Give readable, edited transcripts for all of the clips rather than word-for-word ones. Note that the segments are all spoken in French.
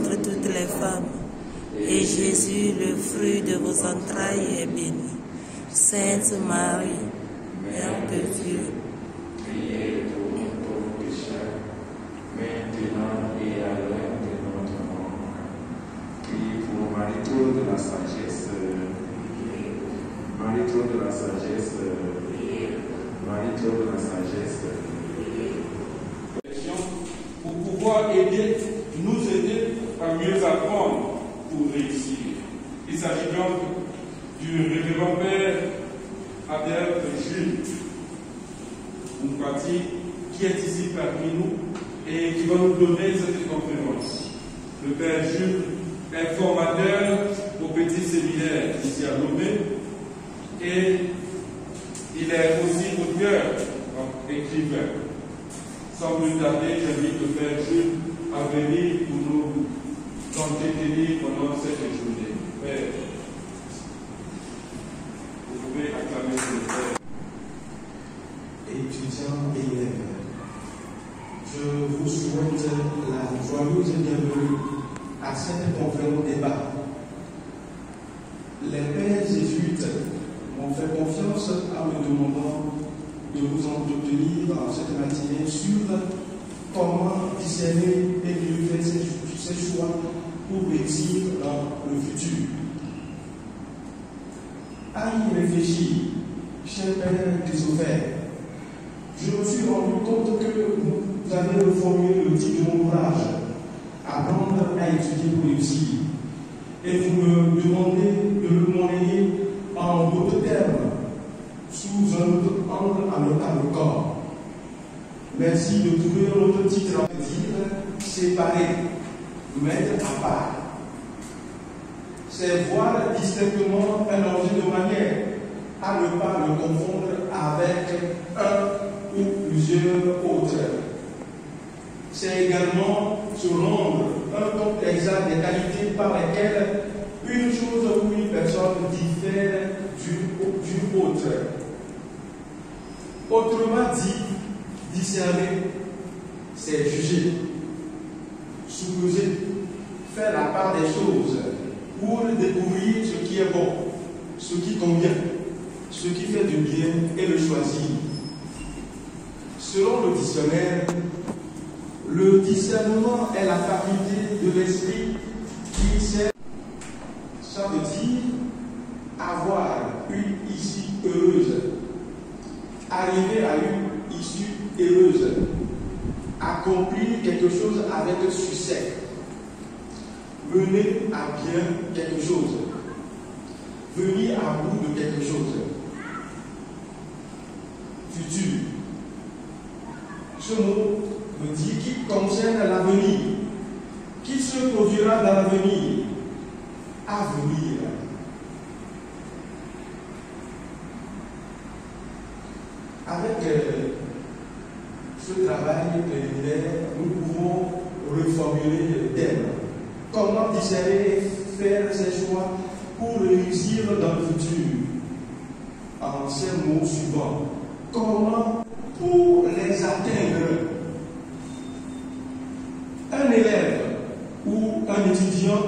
entre toutes les femmes, et Jésus, le fruit de vos entrailles, est béni. Sainte Marie, Mère de Dieu, priez pour nous pauvres pécheurs, maintenant et à l'heure de notre mort. Priez pour Marie, trône de la sagesse. Marie, trône de la sagesse. Marie, trône de la sagesse. Pour pouvoir nous aider à mieux apprendre pour réussir. Il s'agit donc du révérend Père Adèle Jules, une partie qui est ici parmi nous et qui va nous donner cette conférence. Le Père Jules est formateur au petit séminaire ici à Lomé et il est aussi auteur, écrivain. Sans plus tarder, j'invite le Père Jules à venir pour nous entretenir pendant cette journée. Père, vous pouvez acclamer le Père. Étudiants et élèves, je vous souhaite la joyeuse bienvenue à cette conférence débat. Les pères jésuites m'ont fait confiance en me demandant de vous entretenir dans cette matinée sur comment discerner et mieux faire ses choix pour réussir dans le futur. À y réfléchir, cher Père Christopher, je me suis rendu compte que vous avez reformulé le titre de mon ouvrage, Apprendre à étudier pour réussir. Et vous me demandez de le monnayer en d'autres termes, sous un autre angle à notre corps. Merci de trouver un autre titre à dire séparer, mettre à part. C'est voir distinctement un objet de manière à ne pas le confondre avec un ou plusieurs autres. C'est également se rendre un compte exact des qualités par lesquelles une chose ou une personne diffère d'une autre. Autrement dit, discerner, c'est juger, supposer, faire la part des choses pour découvrir ce qui est bon, ce qui convient, ce qui fait du bien et le choisir. Selon le dictionnaire, le discernement est la faculté de l'esprit qui sert. Ça veut dire avoir une issue heureuse, arriver à une issue heureuse, accomplir quelque chose avec succès, mener à bien quelque chose, venir à bout de quelque chose. Futur. Ce mot me dit qui concerne l'avenir, qui se produira dans l'avenir, à venir. Avec ce travail préliminaire, nous pouvons reformuler le thème. Comment discerner et faire ses choix pour réussir dans le futur? En ces mots suivants. Comment pour les atteindre? Un élève ou un étudiant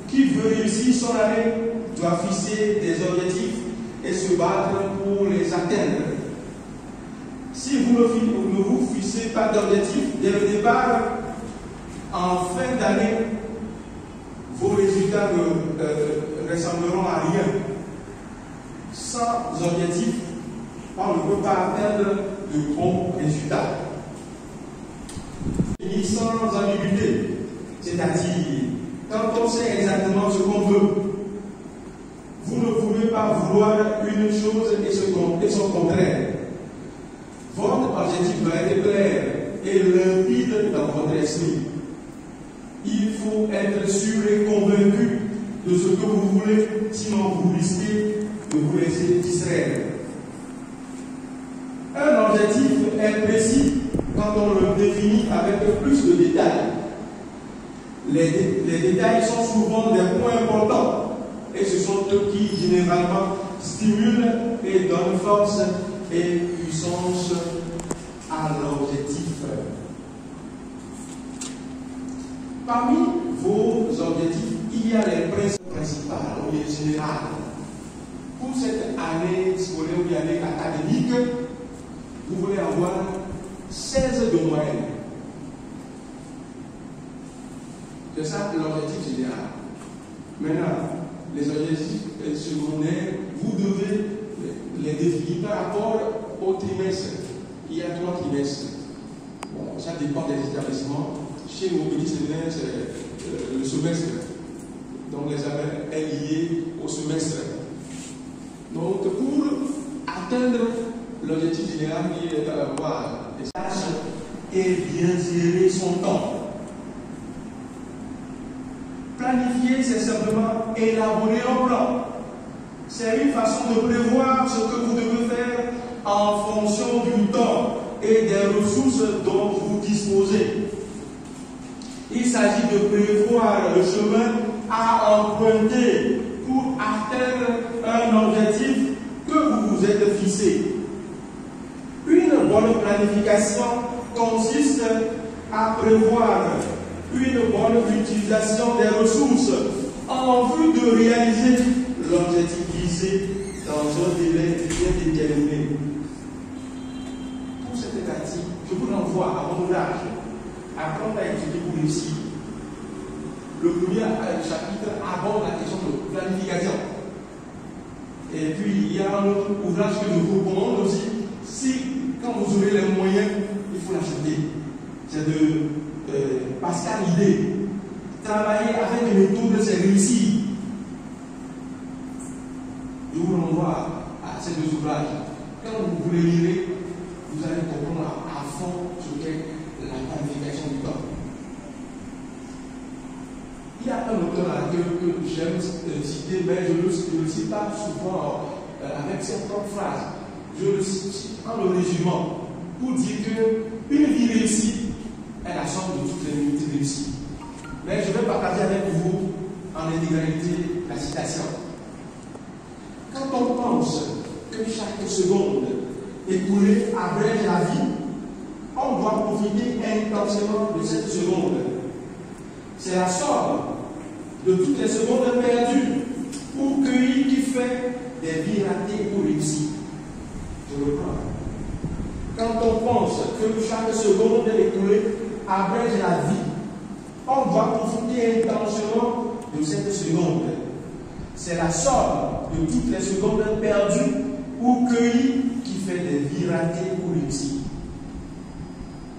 qui veut réussir son année doit fixer des objectifs et se battre pour les atteindre. Si vous ne vous fixez pas d'objectif dès le départ, en fin d'année, vos résultats ne ressembleront à rien. Sans objectif, on ne peut pas atteindre de bons résultats. Et sans ambiguïté, c'est-à-dire quand on sait exactement ce qu'on veut, vous ne pouvez pas vouloir une chose et son contraire. Votre objectif doit être clair et limpide dans votre esprit. Il faut être sûr et convaincu de ce que vous voulez, sinon vous risquez de vous laisser distraire. Un objectif est précis quand on le définit avec plus de détails. Les détails sont souvent des points importants et ce sont eux qui généralement stimulent et donnent force et puissance à l'objectif. Parmi vos objectifs, il y a les principes principaux, ou les générales. Pour cette année scolaire ou année académique, vous voulez avoir 16 de moyenne. C'est ça l'objectif général. Maintenant, les objectifs secondaires, vous devez les définir par rapport au trimestre. Il y a 3 trimestres. Bon, ça dépend des établissements. Chez nos petits séminaires, c'est le semestre. Donc l'examen est lié au semestre. Donc pour atteindre l'objectif général qui est d'avoir des tâches et bien gérer son temps. Planifier, c'est simplement élaborer un plan. C'est une façon de prévoir ce que vous devez faire en fonction du temps et des ressources dont vous disposez. Il s'agit de prévoir le chemin à emprunter pour atteindre un objectif que vous vous êtes fixé. Une bonne planification consiste à prévoir une bonne utilisation des ressources en vue de réaliser l'objectif visé dans un délai bien déterminé. Pour cette partie, je vous renvoie à mon ouvrage Apprendre à étudier pour réussir. Le premier chapitre aborde la question de planification. Et puis il y a un autre ouvrage que je vous recommande aussi. Si, quand vous aurez les moyens, il faut l'acheter. C'est de Pascal Idé. Travailler avec une méthode, c'est réussir. Je vous renvoie à ces 2 ouvrages. Quand vous les lirez, vous allez comprendre à fond ce qu'est la planification du temps. Il y a un auteur là que j'aime citer, mais je ne le cite pas souvent avec ses propres phrases. Je le cite en le résumant pour dire qu'une vie réussie est la somme de toutes les minutes réussies. Mais je vais partager avec vous en intégralité la citation. Quand on pense que chaque seconde écoulée abrège la vie, on doit profiter intensément de cette seconde. C'est la somme de toutes les secondes perdues ou cueillies qui fait des vies ratées ou réussies. Je reprends. Quand on pense que chaque seconde écoulée abrège la vie, on doit profiter intensément de cette seconde. C'est la somme de toutes les secondes perdues ou cueillies qui fait des vies ratées ou réussies.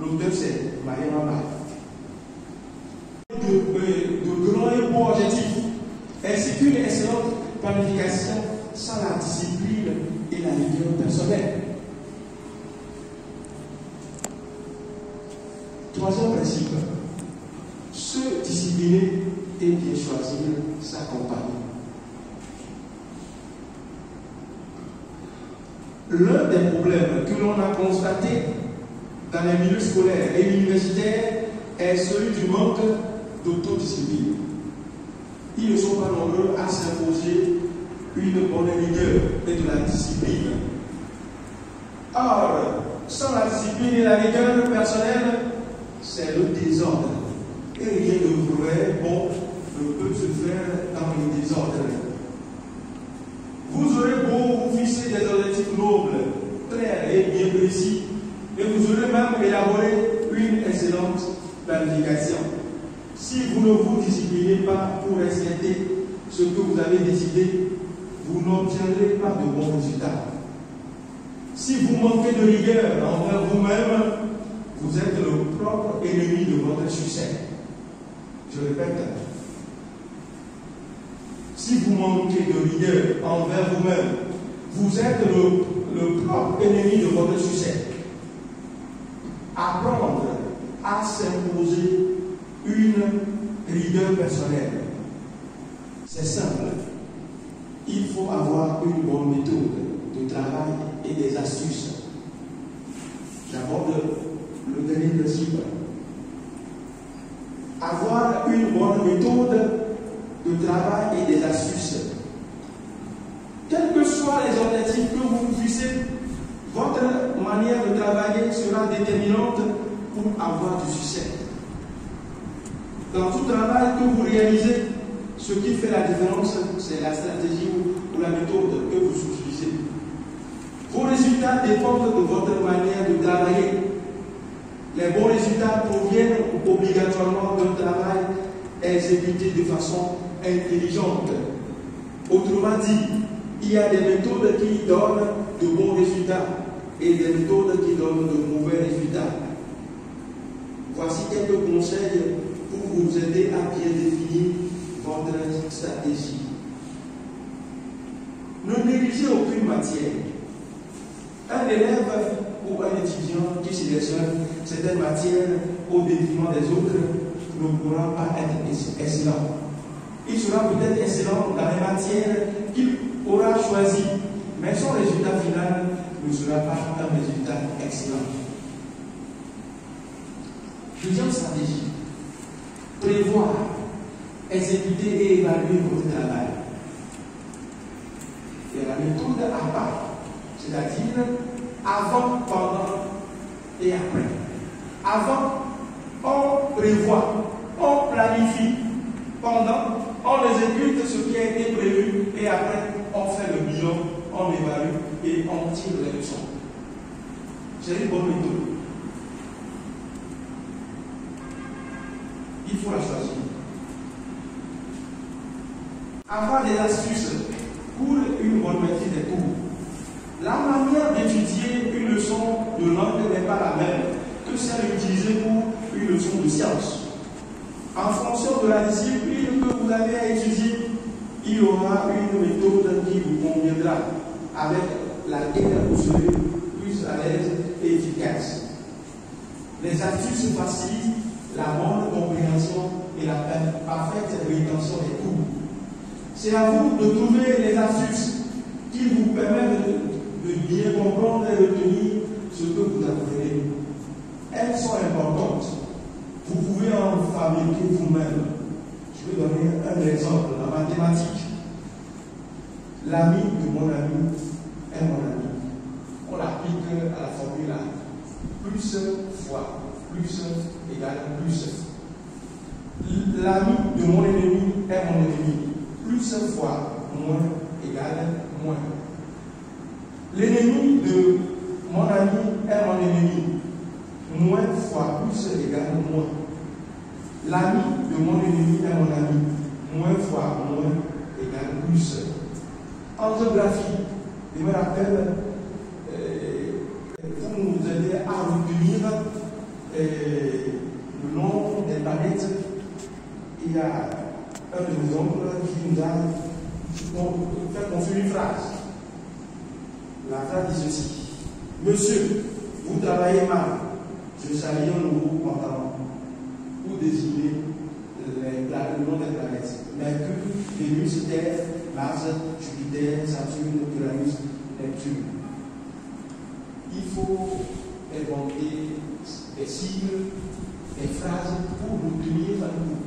L'auteur, c'est Marianne Maille. De grands et beaux objectifs, ainsi qu'une excellente planification sans la discipline et la rigueur personnelle. 3e principe, se discipliner et bien choisir sa compagnie. L'un des problèmes que l'on a constaté dans les milieux scolaires et universitaires est celui du manque d'autodiscipline. Ils ne sont pas nombreux à s'imposer une bonne rigueur et de la discipline. Or, sans la discipline et la rigueur personnelle, c'est le désordre. Et rien de vrai bon ne peut se faire dans le désordre. Vous aurez beau vous fixer des objectifs nobles, clairs et bien précis, et vous aurez même élaboré une excellente planification. Si vous ne vous disciplinez pas pour respecter ce que vous avez décidé, vous n'obtiendrez pas de bons résultats. Si vous manquez de rigueur envers vous-même, vous êtes le propre ennemi de votre succès. Je répète. Si vous manquez de rigueur envers vous-même, vous êtes le propre ennemi de votre succès. Apprendre à s'imposer une rigueur personnelle. C'est simple. Il faut avoir une bonne méthode de travail et des astuces. J'aborde le dernier principe. Avoir une bonne méthode de travail et des astuces. Quels que soient les objectifs que vous vous fixez, votre manière de travailler sera déterminante pour avoir du succès. Dans tout travail que vous réalisez, ce qui fait la différence, c'est la stratégie ou la méthode que vous utilisez. Vos résultats dépendent de votre manière de travailler. Les bons résultats proviennent obligatoirement d'un travail exécuté de façon intelligente. Autrement dit, il y a des méthodes qui donnent de bons résultats et des méthodes qui donnent de mauvais résultats. Voici quelques conseils pour vous aider à bien définir votre stratégie. Ne négligez aucune matière. Un élève ou un étudiant qui sélectionne certaines matières au détriment des autres ne pourra pas être excellent. Il sera peut-être excellent dans les matières qu'il aura choisies, mais son résultat final ne sera pas un résultat excellent. Deuxième stratégie, prévoir, exécuter et évaluer votre travail. Et la méthode à part, c'est-à-dire avant, pendant et après. Avant, on prévoit, on planifie. Pendant, on exécute ce qui a été prévu et après, on fait le bilan, on évalue et on tire les leçons. C'est une bonne méthode. Il faut la choisir. Avoir des astuces pour une bonne maîtrise des cours. La manière d'étudier une leçon de langue n'est pas la même que celle utilisée pour une leçon de science. En fonction de la discipline que vous avez à étudier, il y aura une méthode qui vous conviendra, avec laquelle vous serez plus à l'aise et efficace. Les astuces facilitent la bonne compréhension et la parfaite rétention des cours. C'est à vous de trouver les astuces qui vous permettent de bien comprendre et retenir ce que vous apprenez. Elles sont importantes. Vous pouvez en fabriquer vous-même. Je vais donner un exemple en mathématiques. L'ami de mon ami est mon ami. On l'applique à la formule A. Plus fois plus égale plus. L'ami de mon ennemi est mon ennemi. Plus fois moins égale moins. L'ennemi de mon ami est mon ennemi. Moins fois plus égale moins. L'ami de mon ennemi est mon ami. Moins fois moins égale plus. Orthographie, je me rappelle, pour nous aider à retenir le nom des planètes, il y a un de mes oncles qui nous a fait construire une phrase. La phrase dit ceci: Monsieur, vous travaillez mal, je salue un nouveau pantalon. Pour désigner le nom des planètes: Mercure, Vénus, Terre, Mars, Jupiter, Saturne, Uranus, Neptune. Il faut inventer des sigles, des phrases pour retenir un coup.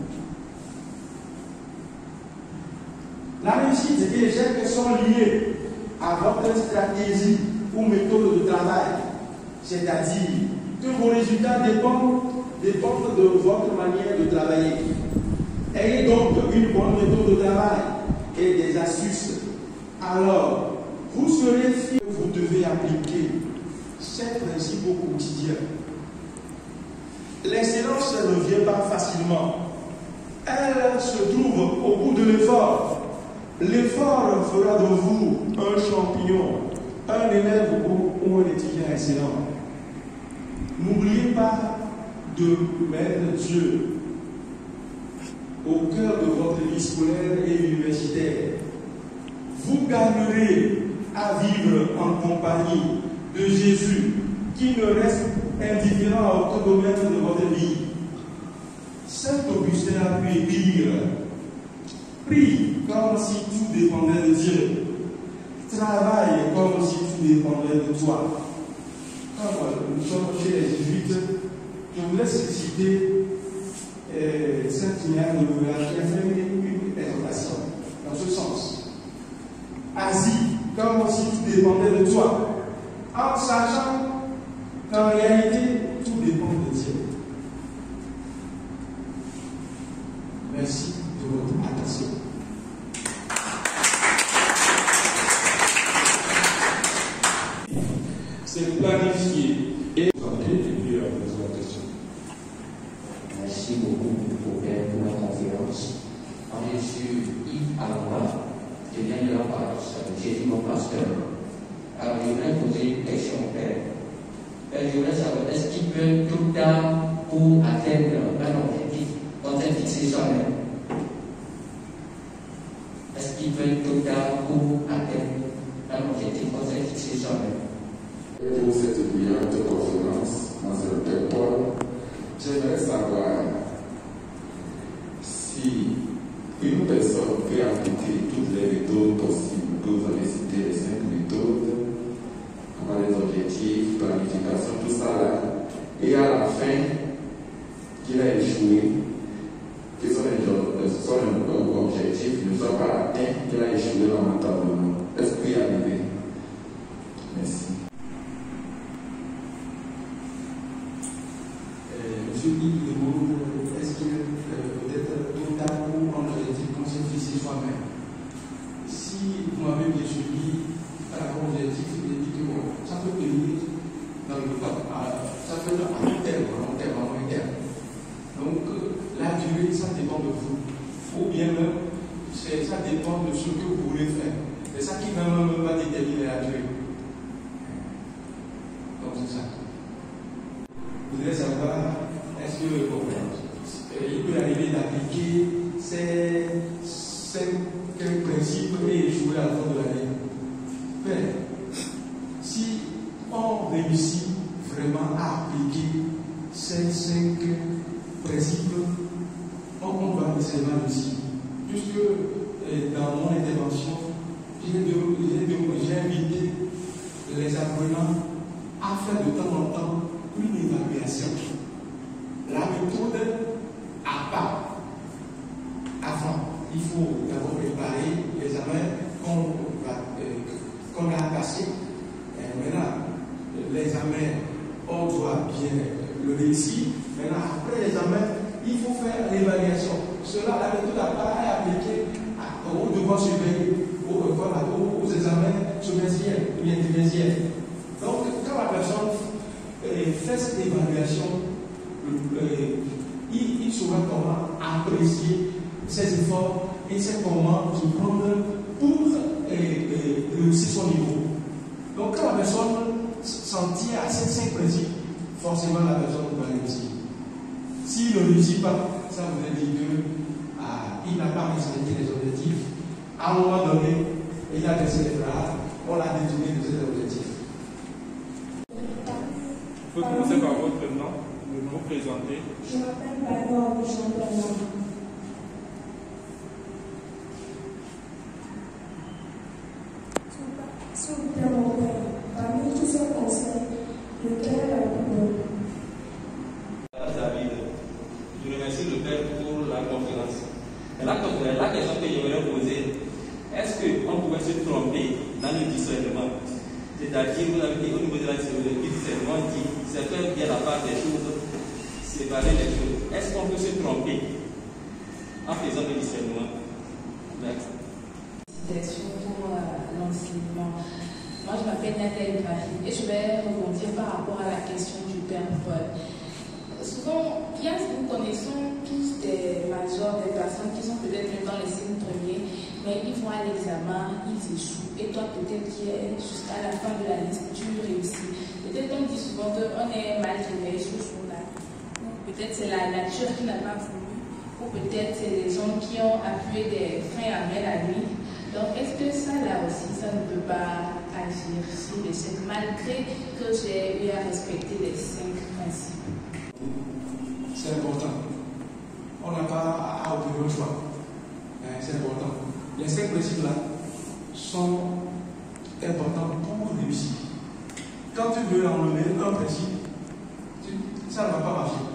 La réussite et l'échec sont liés à votre stratégie ou méthode de travail, c'est-à-dire que vos résultats dépendent de votre manière de travailler. Ayez donc une bonne méthode de travail et des astuces. Alors, vous serez fiers que vous devez appliquer ces principes au quotidien. L'excellence ne vient pas facilement. Elle se trouve au bout de l'effort. L'effort fera de vous un champion, un élève ou un étudiant excellent. N'oubliez pas de mettre Dieu au cœur de votre vie scolaire et universitaire. Vous gagnerez à vivre en compagnie de Jésus, qui ne reste indifférent à aucun domaine de votre vie. Saint Augustin a pu écrire: prie comme si tout dépendait de Dieu. Travaille comme si tout dépendait de toi. Comme nous sommes chez les Jésuites, je vous laisse citer Saint Ignace de Loyola qui a fait une exhortation dans ce sens. Agis comme si tout dépendait de toi, en sachant qu'en réalité tout dépend de Dieu. sur Yves Alamba, qui vient de la part Jésus mon pasteur. Alors je voudrais poser une question au Père. Père, je voudrais savoir, est-ce qu'il peut tout temps pour atteindre un objectif qu'on s'est fixé soi-même? Est-ce qu'il peut tout temps pour atteindre un objectif qu'on s'est fixé soi-même? Pour cette brillante conférence, Monsieur le Père Paul, j'aimerais savoir si une personne peut appliquer toutes les méthodes possibles que vous avez citées, les 5 méthodes, comment les objectifs, planification, tout ça là, et à la fin, qu'il a échoué, que son objectif ne soit pas atteint, qu'il a échoué lamentablement. Est-ce qu'il est arrivé? Merci. Monsieur Yves Legault, est-ce que peut-être tout à coup on aurait dit qu'on s'est fixé soi-même? Si vous m'avez bien suivi par rapport aux objectifs, j'ai dit que bon, ça peut tenir dans le temps, ça peut être à long terme, à moyen terme. Donc la durée, ça dépend de vous. Ou bien même, ça dépend de ce que vous voulez faire. C'est ça qui va déterminer la durée. Donc c'est ça. Vous voulez savoir, est-ce que il peut arriver d'appliquer ces 5 principes et échouer à la fin de l'année? Mais si on réussit vraiment à appliquer ces 5 principes, on va nécessairement réussir. Puisque dans mon intervention, j'ai invité les apprenants à faire de temps en temps une évaluation. La méthode à pas. Avant, il faut d'abord préparer l'examen qu'on a passé. Maintenant, l'examen, on doit bien le réussir. Maintenant, après l'examen, il faut faire l'évaluation. Cela, la méthode à pas est appliquée aux devoirs surveillés, aux examens semestriels ou trimestriels. Donc, quand la personne fait cette évaluation, il saura comment apprécier ses efforts et sait comment se prendre pour réussir son niveau. Donc, quand la personne s'en tient à ces 5 principes, forcément la personne va réussir. S'il ne réussit pas, ça voudrait dire qu'il n'a pas respecté les objectifs. À un moment donné, il a laissé les bras, on l'a détourné de ses objectifs. Vous pouvez commencer par votre nom, vous présenter. Je m'appelle Barbara Bouchon-Bernard. S'il vous plaît, mon père, parmi tous ces conseils, lequel est le plus bon? David, je remercie le Père pour la conférence. La question que je voudrais poser, est-ce qu'on pouvait se tromper dans le discernement? C'est-à-dire, vous avez dit au niveau de la discernement, c'est faire bien la part des choses, séparer les choses. Est-ce qu'on peut se tromper en faisant le discernement? Merci. Félicitations pour l'enseignement. Moi, je m'appelle Nathalie Ibrahim et je vais rebondir par rapport à la question du Père Paul. Souvent, nous connaissons tous des majors, des personnes qui sont peut-être dans les 5 premiers, mais ils vont à l'examen, ils échouent. Et toi, peut-être qui est jusqu'à la fin de la liste, tu réussis. Peut-être on dit souvent qu'on est mal tourné ce jour-là. Peut-être c'est la nature qui n'a pas voulu, ou peut-être c'est les gens qui ont appuyé des freins à main la nuit. Donc, est-ce que ça, là aussi, ça ne peut pas agir sur les 5, malgré que j'ai eu à respecter les 5 principes? C'est important. On n'a pas à opérer le choix. C'est important. Les 5 principes-là sont importants pour réussir. Quand tu veux enlever un principe, ça ne va pas marcher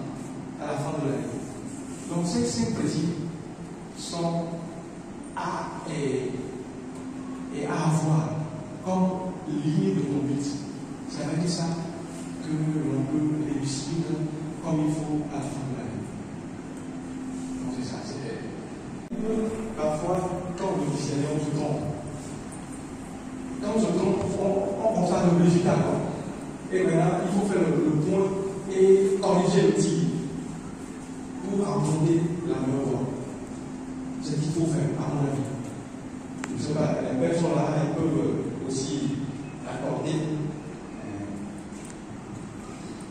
à la fin de l'année. Donc, ces 5 principes sont à avoir comme ligne de conduite. Ça veut dire ça que l'on peut réussir comme il faut à la fin de l'année. Donc c'est ça, parfois, quand on discerne, on se trompe. Quand on se trompe, on constate le résultat. Et maintenant, il faut faire le point et corriger le tir pour aborder la meilleure voie. C'est ce qu'il faut faire. peuvent aussi accorder.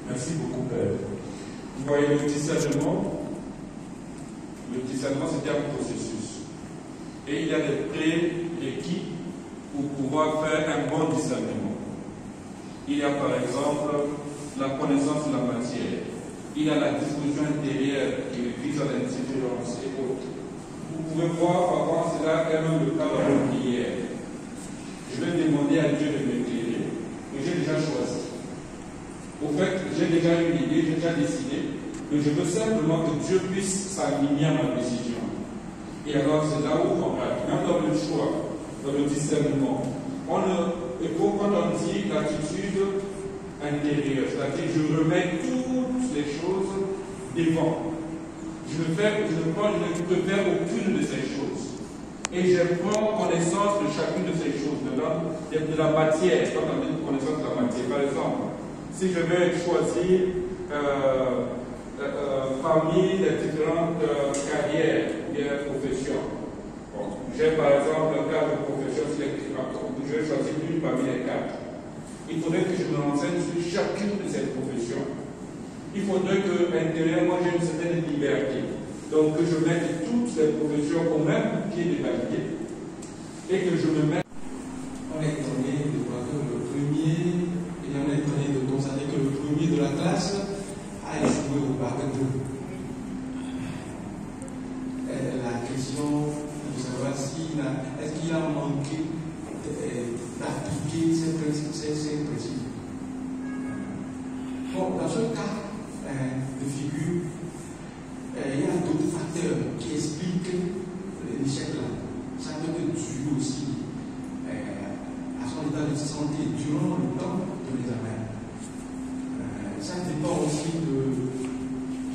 Merci beaucoup, Père. Vous voyez, le discernement, c'est un processus. Et il y a des prérequis pour pouvoir faire un bon discernement. Il y a par exemple la connaissance de la matière. Il y a la disposition intérieure qui vise à l'intelligence et autres. Vous pouvez voir parfois cela est même le cas dans la prière. Je vais demander à Dieu de m'éclairer, que j'ai déjà choisi. Au fait, j'ai déjà une idée, j'ai déjà décidé, mais je veux simplement que Dieu puisse s'aligner à ma décision. Et alors c'est là où on va, même dans le choix, dans le discernement, il faut quand on dit l'attitude intérieure, c'est-à-dire je remets toutes les choses devant. Je ne peux faire aucune de ces choses. Et je prends connaissance de chacune de ces choses, de la matière, quand on dit connaissance de la matière. Par exemple, si je vais choisir parmi les différentes carrières et professions, j'ai par exemple un cadre de profession sélective, je vais choisir une parmi les quatre. Il faudrait que je me renseigne sur chacune de ces professions. Il faudrait que intérieurement j'ai une certaine liberté. Donc que je mette toutes ces professions au même pied d'égalité et que je me mette. On est étonné de voir que le premier, et on est étonné de constater que le premier de la classe a échoué au bac 2. La question de savoir est-ce qu'il a manqué d'appliquer ces principes. Bon, dans ce cas de figure, il y a d'autres facteurs qui expliquent l'échec là. Ça peut être dû aussi à son état de santé durant le temps de l'examen. Ça dépend aussi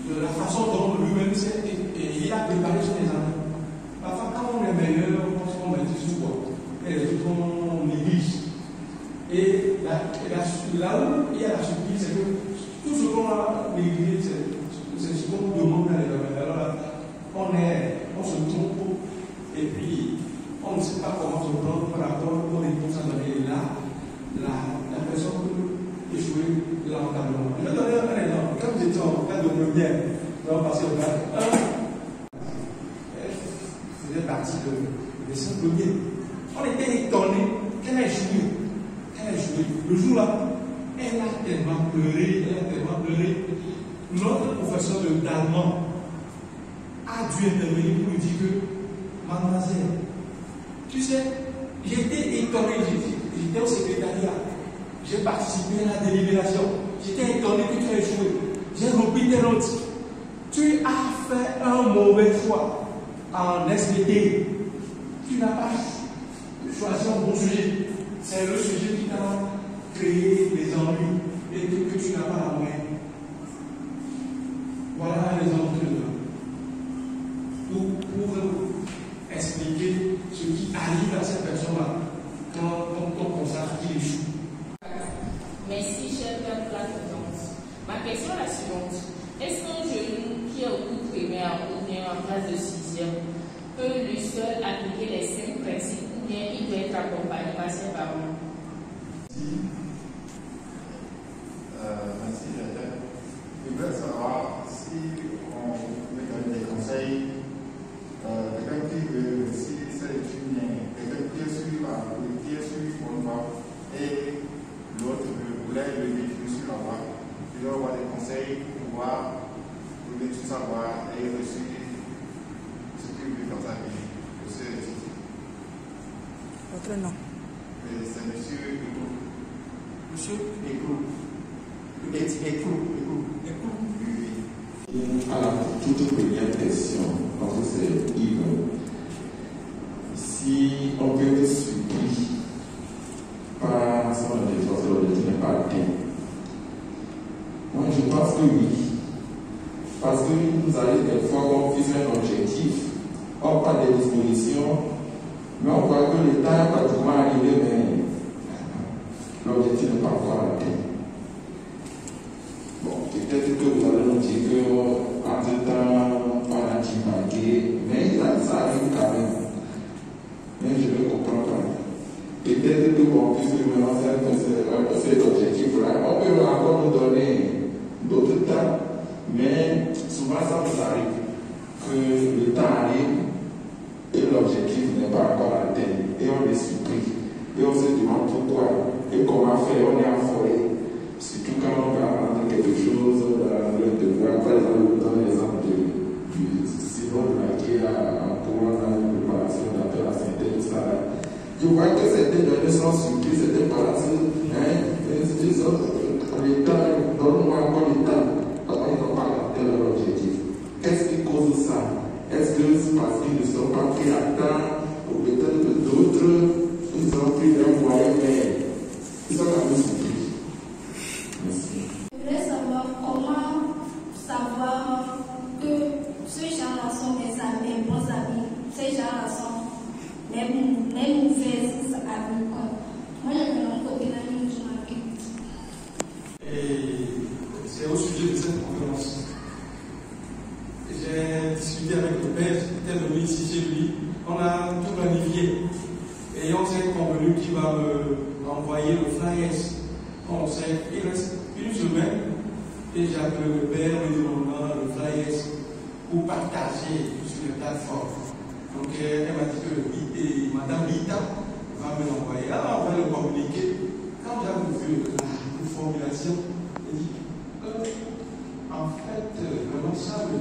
de la façon dont lui-même il a préparé son examen. Parfois, quand on est meilleur, on pense qu'on maîtrise tout quoi. Et les autres, on néglige. Et là où il y a la surprise, c'est que tout ce qu'on a négligé, c'est ce qu'on demande à l'examen. Alors on se trompe et puis on ne sait pas comment se prendre par rapport aux réponses à donner. Et là, la personne peut échouer lamentablement. Je vais donner un exemple. Quand vous étiez en cas de première, nous allons passer au bac 1. Elle faisait partie des 5 premiers. On était étonnés qu'elle a échoué. Le jour-là, elle a tellement pleuré. Notre professeur d'allemand a dû intervenir pour lui dire que, mademoiselle, tu sais, j'étais étonné, j'étais au secrétariat, j'ai participé à la délibération, j'étais étonné que tu aies échoué. J'ai repris tes notes. Tu as fait un mauvais choix en SVT. Tu n'as pas choisi un bon sujet. C'est le sujet qui t'a créé des ennuis et que tu n'as pas la moyenne. Voilà un exemple pour expliquer ce qui arrive à cette personne-là quand on constate qu'il échoue. Merci, chef, pour la présence. Ma question est la suivante. Est-ce qu'un jeune qui est au cours primaire ou bien en classe de 6e peut lui seul appliquer les 5 principes ou bien il doit être accompagné par ses parents? Merci, Jacques. Je voudrais savoir si on peut donner des conseils. Quelqu'un qui veut réussir ses études bien, quelqu'un qui est sur une voie et l'autre voulait le véhicule sur la voie. Je dois avoir des conseils pour pouvoir trouver tout savoir et réussir ce qu'il veut dans sa vie. Votre nom? C'est Monsieur Écrou. Monsieur Écrou. À la toute première question, parce que c'est Yves, si on peut être surpris par son objectif, l'objectif n'est pas atteint. Moi, je pense que oui. Parce que nous allons des fois qu'on fixe un objectif, on prend des dispositions, mais on voit que le temps est pratiquement arrivé, mais l'objectif n'est pas encore atteint. Bon, peut-être que vous allez nous dire qu'en ce temps, on a divagué, mais ça arrive quand même. Mais je vais comprendre. Peut-être peut-être que bon, puisque maintenant c'est l'objectif-là, on peut encore nous donner d'autres temps, mais souvent ça nous arrive que le temps arrive et l'objectif n'est pas encore atteint, et on est surpris, et on se demande pourquoi, et comment faire, on est affolé. Surtout quand on va apprendre quelque chose dans le devoir. Par exemple, dans l'exemple du Simon de la guerre en courant dans une préparation d'appel à synthèse, tout ça. Je vois que certains jeunes sont surpris, certains parents disent l'État, donne-moi encore le temps. Alors ils n'ont pas atteint leur objectif. Qu'est-ce qui cause ça? Est-ce que c'est parce qu'ils ne sont pas pris à temps, ou peut-être que d'autres, ils ont pris leur moyen, mais ils sont un peu surpris. Je voudrais savoir comment savoir que ces gens-là sont mes bons amis. Ces gens-là sont mes mauvaises amis. Moi, je me rends côté d'un ami qui m'a quitté. Et c'est au sujet de cette conférence. J'ai discuté avec le père, était venu ici chez lui. On a tout planifié. Et on s'est convenu qu'il va me envoyer le flyers. On sait, il reste une semaine et j'ai appelé le père me demandant le flyers pour partager sur les plateformes. Donc elle m'a dit que Madame Lita va me l'envoyer. Alors on va le communiquer. Quand j'ai vu la formulation, elle dit en fait, vraiment ça me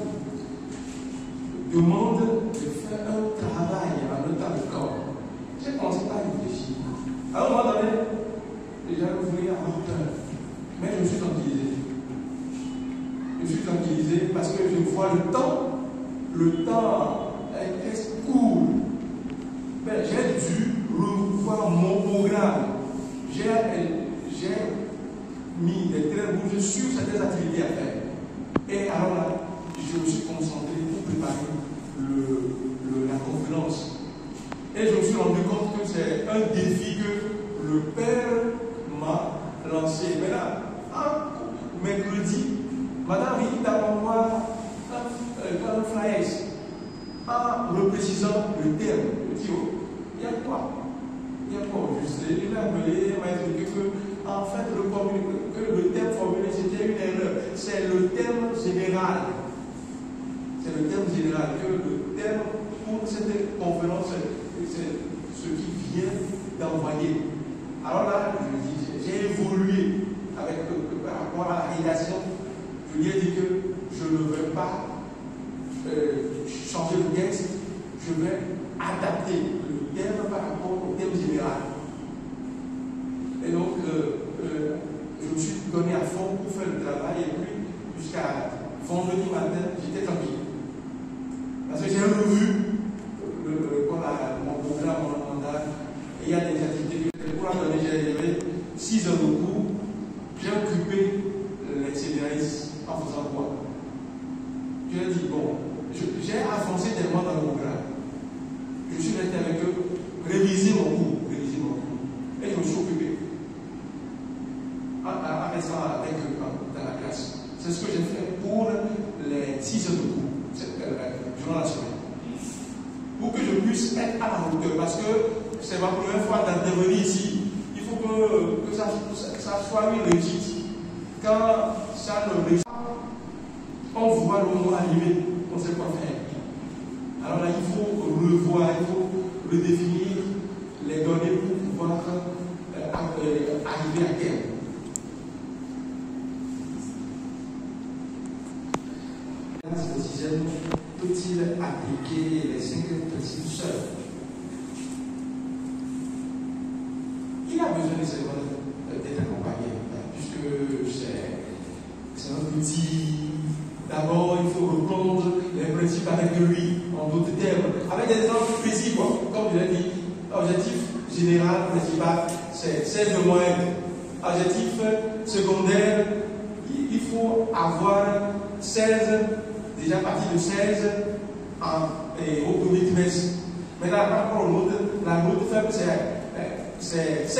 demande de faire un travail en le temps de corps. J'ai commencé par réfléchir. À un moment donné, j'avais voulu avoir peur. Mais je me suis tranquillisé. Je me suis tranquillisé parce que je vois le temps est court. Mais j'ai dû revoir mon programme. J'ai mis des traits rouges sur certaines activités à faire. Et alors là, je me suis concentré pour préparer la conférence. Et je me suis rendu compte que c'est un défi que le Père m'a lancé. Mais là, mercredi, Madame Rita m'envoie un flyers en reprécisant le terme. Je dis, il y a quoi? Il y a quoi au juste? Il m'a appelé, il m'a expliqué que, en fait, le terme formulé, c'était une erreur. C'est le terme général. C'est le terme général. Que le terme pour cette conférence, c'est ce qui vient d'envoyer. Alors là, je dis, j'ai évolué par rapport à la rédaction. Je lui ai dit que je ne vais pas changer le texte, je vais adapter le terme par rapport au terme général. Et donc, je me suis donné à fond pour faire le travail, et puis jusqu'à vendredi matin, j'étais tranquille. Parce que j'ai revu mon programme, mon mandat, et il y a des activités que pour la donner, j'avais 6 heures de cours, j'ai occupé les séminaristes en faisant quoi? Je leur ai dit, bon, j'ai avancé tellement dans le programme. Je suis resté avec eux, réviser mon cours, et je me suis occupé. En restant avec eux dans la classe. C'est ce que j'ai fait pour les 6 heures de cours, durant la semaine. Pour que je puisse être à la hauteur, parce que c'est ma première fois d'intervenir ici. Il faut que ça soit une réussite. Quand ça ne réussit pas, on voit le monde arriver, on sait quoi faire. Alors là, il faut revoir, il faut redéfinir les données pour pouvoir arriver à terme. Le système peut-il appliquer les 5 principes seuls? Il a besoin d'être accompagné, puisque c'est un outil. D'abord, il faut reprendre les principes avec lui, en d'autres termes, avec des exemples précis, comme je l'ai dit. Objectif général, principal, c'est 16 de moyenne. Objectif secondaire, il faut avoir 16, déjà à partir de 16 au premier trimestre. Mais là, par rapport au nôtre, la note faible, c'est 16.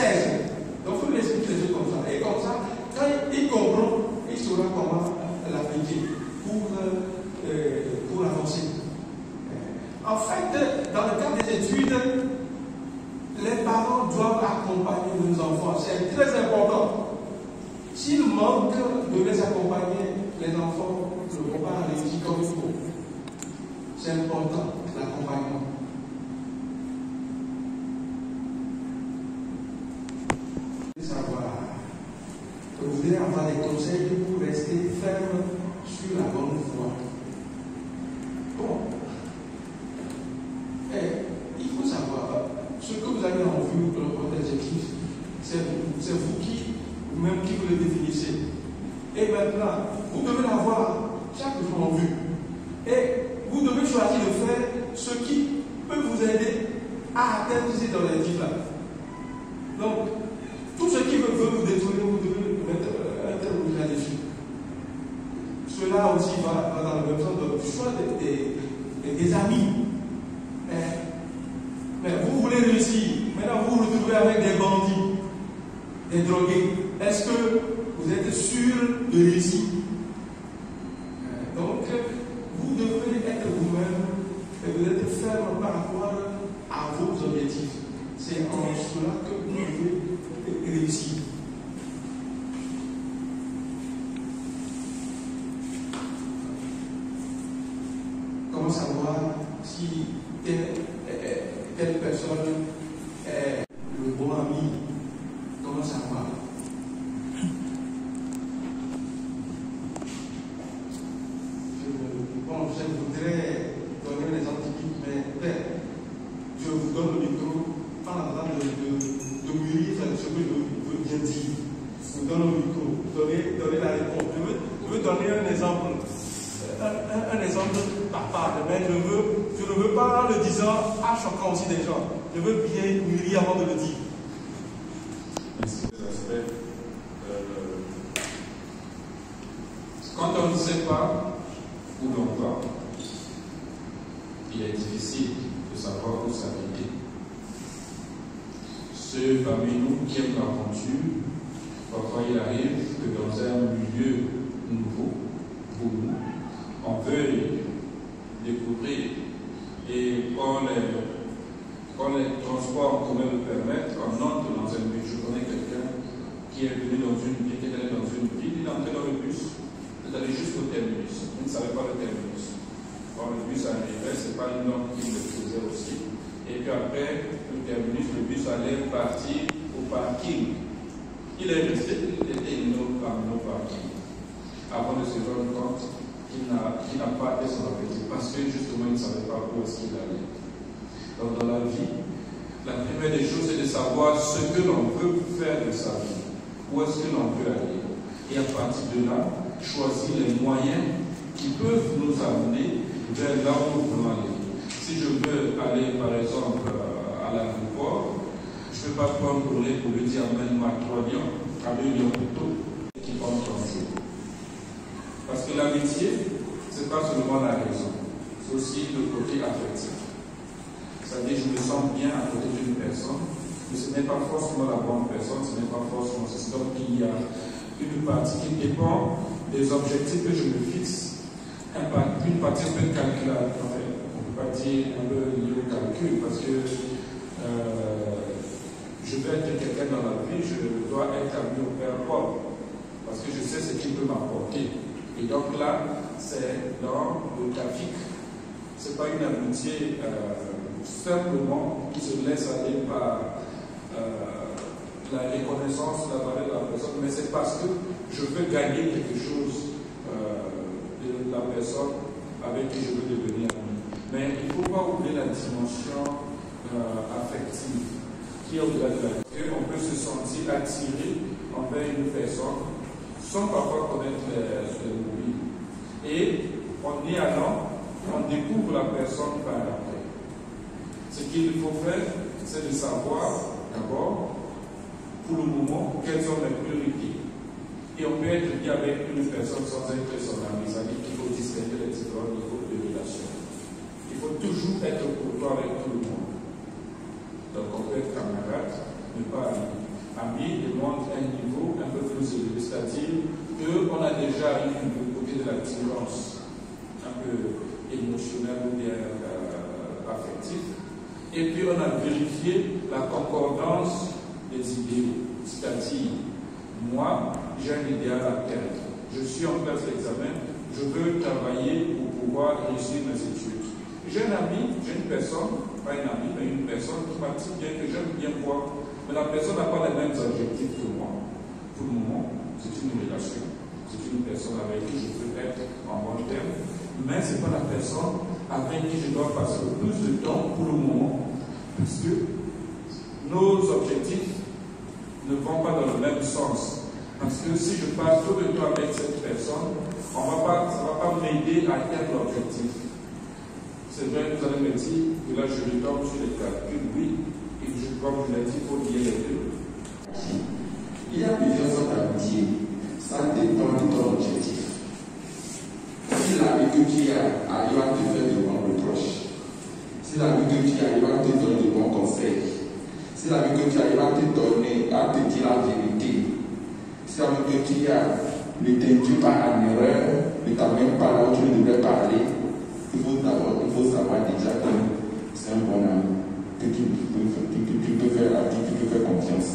Donc, il faut lui expliquer les choses comme ça. Et comme ça, quand il comprend, il saura comment l'appliquer pour avancer. En fait, dans le cadre des études, les parents doivent accompagner c'est très important. S'il manque de les accompagner, les enfants ne vont pas réussir comme il faut. C'est important, l'accompagnement. Savoir. Vous voulez avoir des conseils pour rester ferme sur la bonne voie. Bon. Il faut savoir, ce que vous avez en vue pour votre objectif, c'est vous qui, vous-même qui vous le définissez. Et maintenant, vous devez l'avoir chaque jour en vue. Et vous devez choisir de faire ce qui peut vous aider à atteindre ces objectifs-là. Donc, tout ce qui veut vous détruire, vous devez mettre un terme là-dessus. Cela aussi va dans le même sens du choix des amis. Mais vous voulez réussir. Maintenant, vous vous retrouvez avec des bandits, des drogués. Est-ce que vous êtes sûr de réussir? Donc, vous devez être vous-même et vous êtes ferme par rapport à vos objectifs. C'est en cela que vous devez réussir. Comment savoir si telle personne est le bon ami? Comment savoir? Je voudrais donner un exemple typique, mais je vous donne le micro en attendant de mûrir ce que je veux bien dire. Je vous donne le micro, donnez la réponse. Je veux donner un exemple. Un exemple par part, mais je ne veux pas en le disant à choquant aussi des gens. Je veux bien mûrir avant de le dire. Merci pour les aspects. Quand on ne sait pas où l'on va, il est difficile de savoir où s'arrêter. Ceux parmi nous qui aiment l'aventure, parfois il arrive que dans un milieu nouveau, pour nous, on veut découvrir et quand les transports en commun le permettent, on entre dans un bus. Je connais quelqu'un qui est venu dans une ville, qui est allé dans une ville, il est entré dans le bus, il est allé jusqu'au terminus, il ne savait pas le terminus. Quand le bus arrivait, ce n'est pas une norme qui le faisait aussi. Et puis après, le terminus, le bus allait partir au parking. Il est resté, il était parmi nos parkings, avant de se rendre compte qu'il n'a pas atteint son objectif parce que justement il ne savait pas où est-ce qu'il allait. Donc dans la vie, la première des choses c'est de savoir ce que l'on veut faire de sa vie, où est-ce que l'on veut aller. Et à partir de là, choisir les moyens qui peuvent nous amener vers là où nous voulons aller. Si je veux aller par exemple à l'aéroport, je ne peux pas prendre pour lui dire amène-moi 3 lions, à 2 lions plutôt, qui pensent en jour. Parce que l'amitié, ce n'est pas seulement la raison, c'est aussi le côté affectif. C'est-à-dire, je me sens bien à côté d'une personne, mais ce n'est pas forcément la bonne personne, ce n'est pas forcément ceci. Donc, il y a une partie qui dépend des objectifs que je me fixe. Une partie un peu calculable, en fait. On ne peut pas dire un peu lié au calcul, parce que je veux être quelqu'un dans la vie, je dois être amené au Père Paul, parce que je sais ce qu'il peut m'apporter. Et donc là, c'est dans le trafic. Ce n'est pas une amitié simplement qui se laisse aller par la reconnaissance, la valeur de la personne, mais c'est parce que je veux gagner quelque chose de la personne avec qui je veux devenir ami. Mais il ne faut pas oublier la dimension affective qui est au-delà de la vie. On peut se sentir attiré envers une personne sans parfois connaître les mobiles. Et en y allant, on découvre la personne par après. Ce qu'il faut faire, c'est de savoir d'abord, pour le moment, quelles sont les priorités. Et on peut être bien avec une personne sans être son ami. C'est-à-dire qu'il faut distinguer les différents niveaux de relation. Il faut toujours être courtois avec tout le monde. Donc on peut être camarade, mais pas ami. Ami demande un niveau un peu plus élevé, c'est-à-dire qu'on a déjà eu le côté de l'attirance un peu émotionnelle ou bien affective, et puis on a vérifié la concordance des idéaux. C'est-à-dire, moi, j'ai un idéal à atteindre. Je suis en classe d'examen, je veux travailler pour pouvoir réussir mes études. J'ai un ami, j'ai une personne, pas une amie, mais une personne qui m'attire bien, que j'aime bien voir, mais la personne n'a pas les mêmes objectifs que moi. Pour le moment, c'est une relation, c'est une personne avec qui je peux être en bon terme, mais ce n'est pas la personne avec qui je dois passer le plus de temps pour le moment, parce que nos objectifs ne vont pas dans le même sens. Parce que si je passe tout le temps avec cette personne, ça ne va pas m'aider à atteindre l'objectif. C'est vrai, vous allez me dire que là je retombe sur les calculs, oui, et que comme je l'ai dit, il faut lier les deux. Il y a plusieurs sortes d'amitié. Ça dépend de ton objectif. Si l'ami que tu as arrive à te faire de bons reproches, si l'ami que tu arrive à te donner de bons conseils, si l'ami que tu arrives à te donner, à te dire la vérité, si l'ami que tu as ne t'induit pas en erreur, ne t'amène pas là où tu ne devrais pas aller, il faut savoir déjà que c'est un bon ami, que tu peux faire confiance.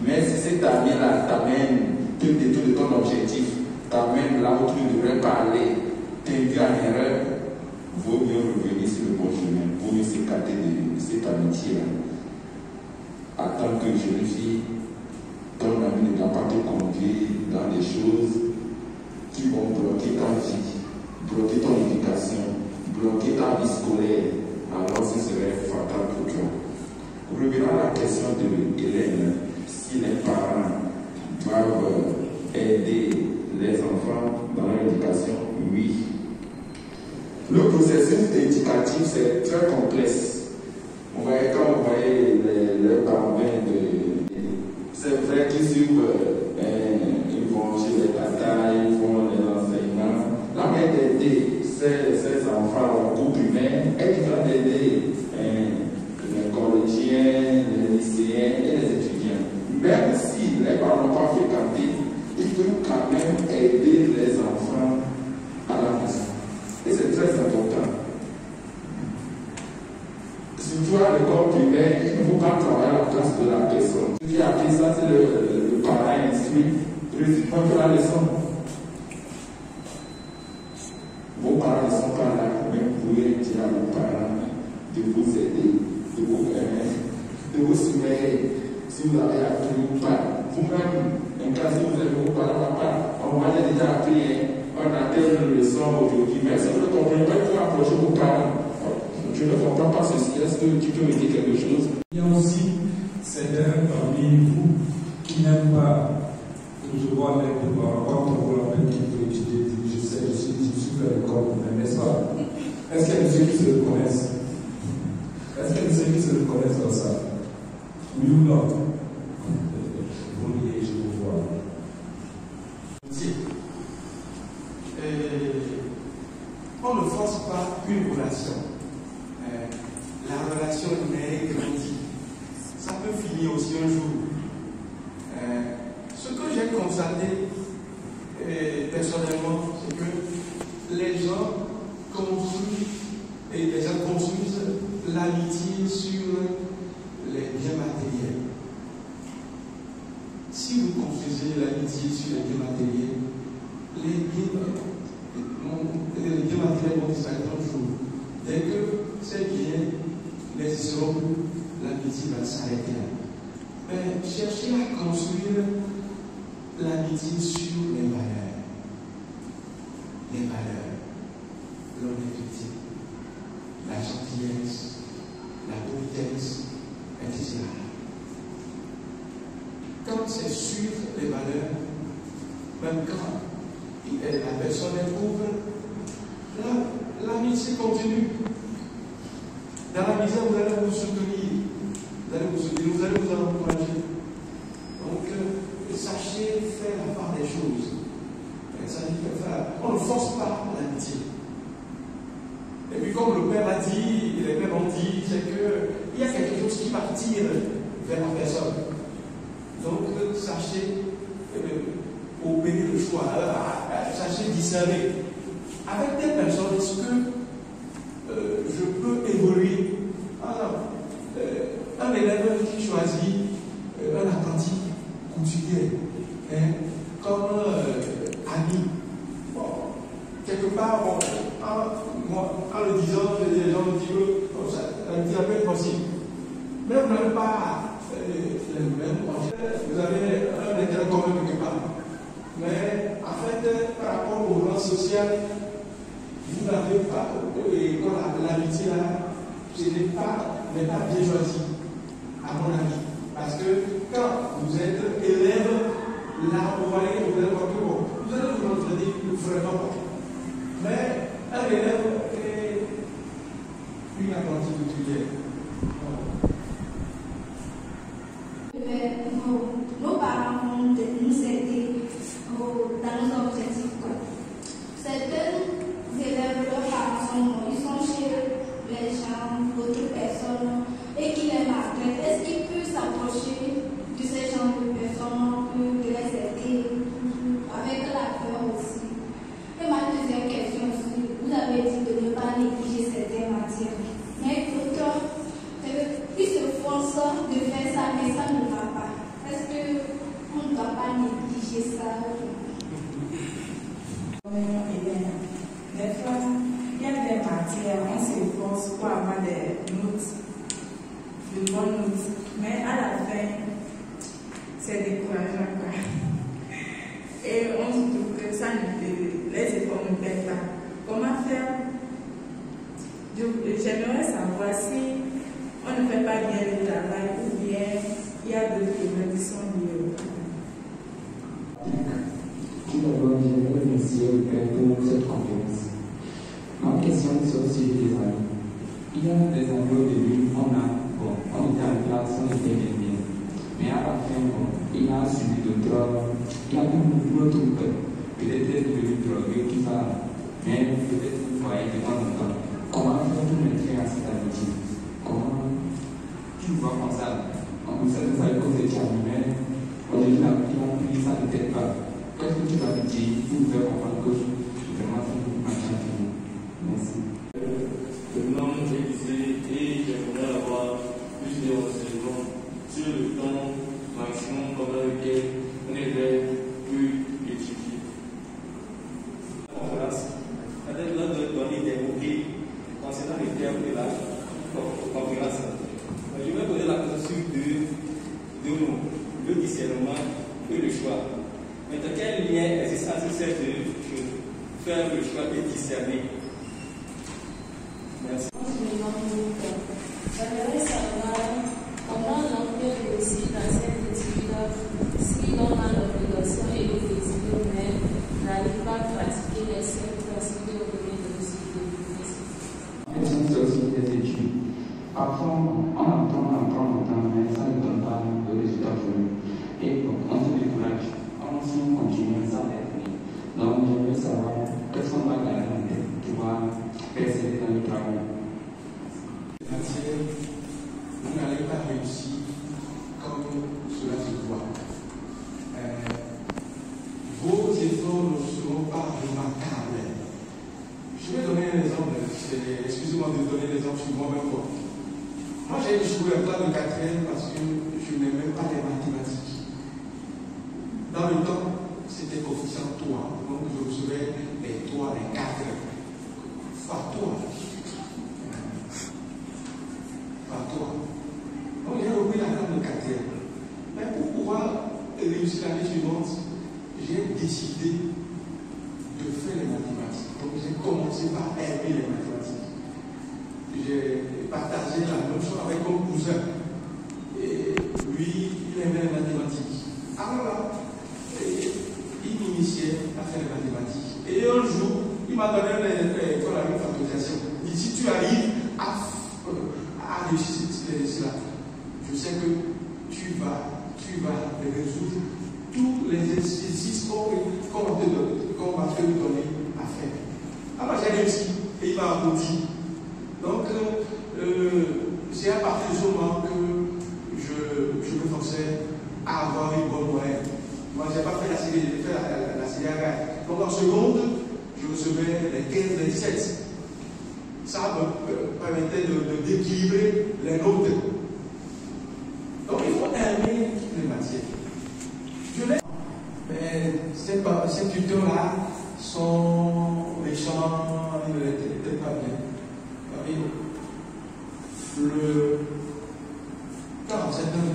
Mais si cet ami-là t'amène, te détourne de ton objectif, t'amène là où tu ne devrais pas aller, t'induit en erreur, vaut mieux revenir sur le bon chemin, vaut mieux s'écarter de cette amitié-là. Attends que jeune fille, ton ami ne doit pas te conduire dans des choses qui vont bloquer ta vie, bloquer ton éducation, bloquer ta vie scolaire, alors ce serait fatal pour toi. Revenons à la question de Hélène, si les parents doivent aider les enfants dans leur éducation, oui. Le processus éducatif, c'est très complexe. Quand on voyait les parents c'est vrai qu'ils suivent, ils vont chez les tatas, ils font les enseignements. La mère d'aider ces enfants en groupe humain est différente d'aider les collégiens, les lycéens et les étudiants. Même si les parents n'ont pas fréquenté, ils peuvent quand même aider les enfants à la maison. Et c'est très important. Surtout à l'école primaire, il ne faut pas travailler à la place de la personne. Ce qui a appris ça, c'est le parent instruit. Résultat de la leçon. Vos parents ne sont pas là, mais vous pouvez dire à vos parents de vous aider, de vous surveiller. Si vous avez appris ou pas, vous-même, en cas si vous avez vos parents, papa, on m'a déjà appris, on a telle leçon aujourd'hui, mais si vous ne comprenez pas, il faut approcher vos parents. Je ne comprends pas ceci, est-ce que tu peux me dire quelque chose? Il y a aussi certains parmi vous qui n'aiment pas recevoir l'aide de parents, quand on vous rappelle qu'il faut étudier, je sais, je suis à l'école, mais n'est-ce pas? Est-ce qu'il y a de ceux qui se reconnaissent? Est-ce qu'il y a de ceux qui se reconnaissent dans ça? Oui ou non? Vous riez, je vous vois. On ne force pas une relation. La relation humaine grandit. Ça peut finir aussi un jour. Ce que j'ai constaté personnellement, c'est que les gens construisent l'amitié sur les biens matériels. Si vous construisez l'amitié sur les biens matériels, les biens matériels vont disparaître un jour. Dès que ces biens n'existeront plus, l'amitié va s'arrêter là. Mais cherchez à construire l'amitié sur les valeurs. Les valeurs, l'honnêteté, la gentillesse, la politesse, etc. Quand c'est sur les valeurs, même quand la personne est pauvre, l'amitié continue. Dans la misère, vous allez vous soutenir. Vous allez vous encourager. Donc, sachez faire la part des choses. On ne force pas l'amitié. Et puis, comme le Père a dit, les Pères ont dit, c'est qu'il y a quelque chose qui m'attire vers la personne. Donc, sachez opérer le choix. Sachez discerner. Avec des personnes, est-ce que je peux évoluer? Alors, un élève qui choisit un couturière, hein, comme Annie. Bon, quelque part, bon, en le disant, les gens me disent que ça peut être possible. Mais vous n'avez pas les mêmes objets, vous avez un intérêt commun quelque part. Mais en fait, par rapport au plan social, vous n'avez pas, l'amitié là, ce n'est pas bien choisi, à mon avis. Parce que quand vous êtes élève, là, vous voyez, vous allez voir que bon, vous allez vous entraîner vraiment pas. Mais un élève est une apprentie couturière. Nos parents vont nous aider dans nos objectifs. Certains élèves, leurs parents sont morts, ils sont chez les gens, d'autres personnes, et qui les maltraitent. Est-ce qu'ils peuvent s'approcher de ces gens de personnes, de les aider avec la peur aussi? Et ma deuxième question aussi, vous avez dit de ne pas négliger certaines matières. Mais d'autres, ils se forcent de faire ça, mais ça ne va pas. Est-ce qu'on ne doit pas négliger ça? Des fois, il y a des matières, on s'efforce pour avoir des notes, de bonnes notes, mais à la fin, c'est décourageant. Et on se trouve que ça les efforts ne paient pas. Comment faire? J'aimerais savoir si on ne fait pas bien le travail ou bien il y a d'autres problèmes qui sont liés au travail. Tout d'abord, je veux remercier le Père pour cette conférence. Ma question c'est aussi des amis. Il y a des années au début, on était en classe, on était bien. Mais à la fin, il a suivi d'autres, il a eu un autre peur. Peut-être devenu drogué, tout ça. Mais peut-être vous voyez de temps en temps. Comment faire pour maintenir à cette amitié? Comment tu vois comme ça? On savait que vous étiez amis, mais aujourd'hui, il a pris ça de tête pas. Qu'est-ce que tu vas me dire pour me faire comprendre que vraiment c'est une machine pour nous? Merci. Le nom est visé et j'aimerais avoir plus de renseignements sur le temps maximum pendant lequel un élève peut étudier. En classe, peut-être l'on doit donner des mots-clés concernant les termes de la conférence. Je vais poser la question sur deux mots, le discernement et le choix. Maintenant, quel lien existe entre ces deux choses? Faire le choix et discerner. Merci. J'aimerais savoir comment l'on peut réussir dans cette étude si l'on a l'obligation et le désir, mais n'arrive pas à pratiquer les 5 principes au domaine de l'étude. C'est aussi des études. Parfois, on apprend longtemps, mais ça ne donne pas le résultat voulu. Et on se décourage. Si on continue, ça va être fini. Donc, je veux savoir qu'est-ce qu'on va garder en tête pour pouvoir persévérer dans le travail. Vous n'allez pas réussir comme cela se voit. Vos efforts ne seront pas remarquables. Je vais donner un exemple. Excusez-moi de donner l'exemple sur moi-même. Moi, j'ai échoué en classe de 4e parce que je n'aimais pas les mathématiques. Dans le temps, c'était coefficient 3. Donc, je recevais les 3, les 4. Par 3. Par 3. Donc, j'ai repris la classe de 4e. Mais pour pouvoir réussir l'année suivante, j'ai décidé de faire les mathématiques. Donc, j'ai commencé par aimer les mathématiques. J'ai partagé la même chose avec mon cousin. Et lui, il aimait les mathématiques. Alors là, il m'initiait à faire les mathématiques. Et un jour, il m'a donné une factorisation. Il dit, si tu arrives à réussir cela, je sais que tu vas résoudre tous les exercices qu'on va te donner à faire. Alors j'ai réussi et il m'a applaudi. Donc, c'est à partir de ce moment que je me forçais à avoir une bonne moyenne. Moi, je n'ai pas fait la série, j'ai fait la série à. Donc, en seconde, je recevais les 15, les 17. Ça me permettait d'équilibrer les notes. Donc, il faut aimer toutes les matières. ces tuteurs-là sont méchants, ils ne les traitent pas bien. Quand certains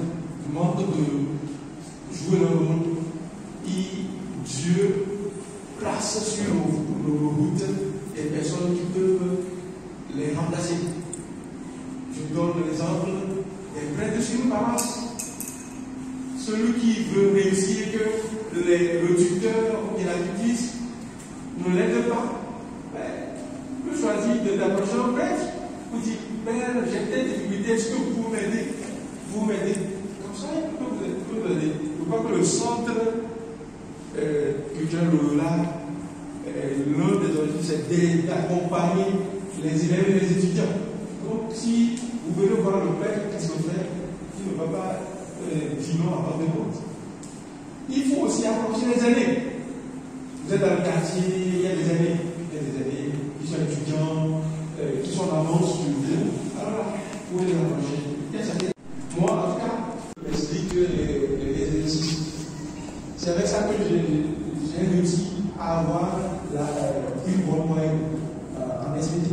manquent de jouer leur rôle, Dieu place sur nos routes des personnes qui peuvent les remplacer. Je donne l'exemple des prêtres sur une paroisse. Celui qui veut réussir que le tuteur ou la tutrice ne l'aide pas, peut choisir d'approcher un prêtre pour dire Père, j'ai peut-être des difficultés, est-ce que vous pouvez m'aider? Vous m'aidez. Comme ça, il peut vous aider. Je crois que le centre culturel là, l'un des objectifs, c'est d'accompagner les élèves et les étudiants. Donc, si vous venez voir le père, qu'est-ce qu'on fait? Il ne va pas dire non à votre compte. Il faut aussi approcher les aînés. Vous êtes dans le quartier, il y a des aînés qui sont étudiants, qui sont en avance sur vous. Alors là, vous pouvez les approcher. Moi, en tout cas, j'explique les exercices. C'est avec ça que j'ai réussi à avoir une bonne moyenne en SVT.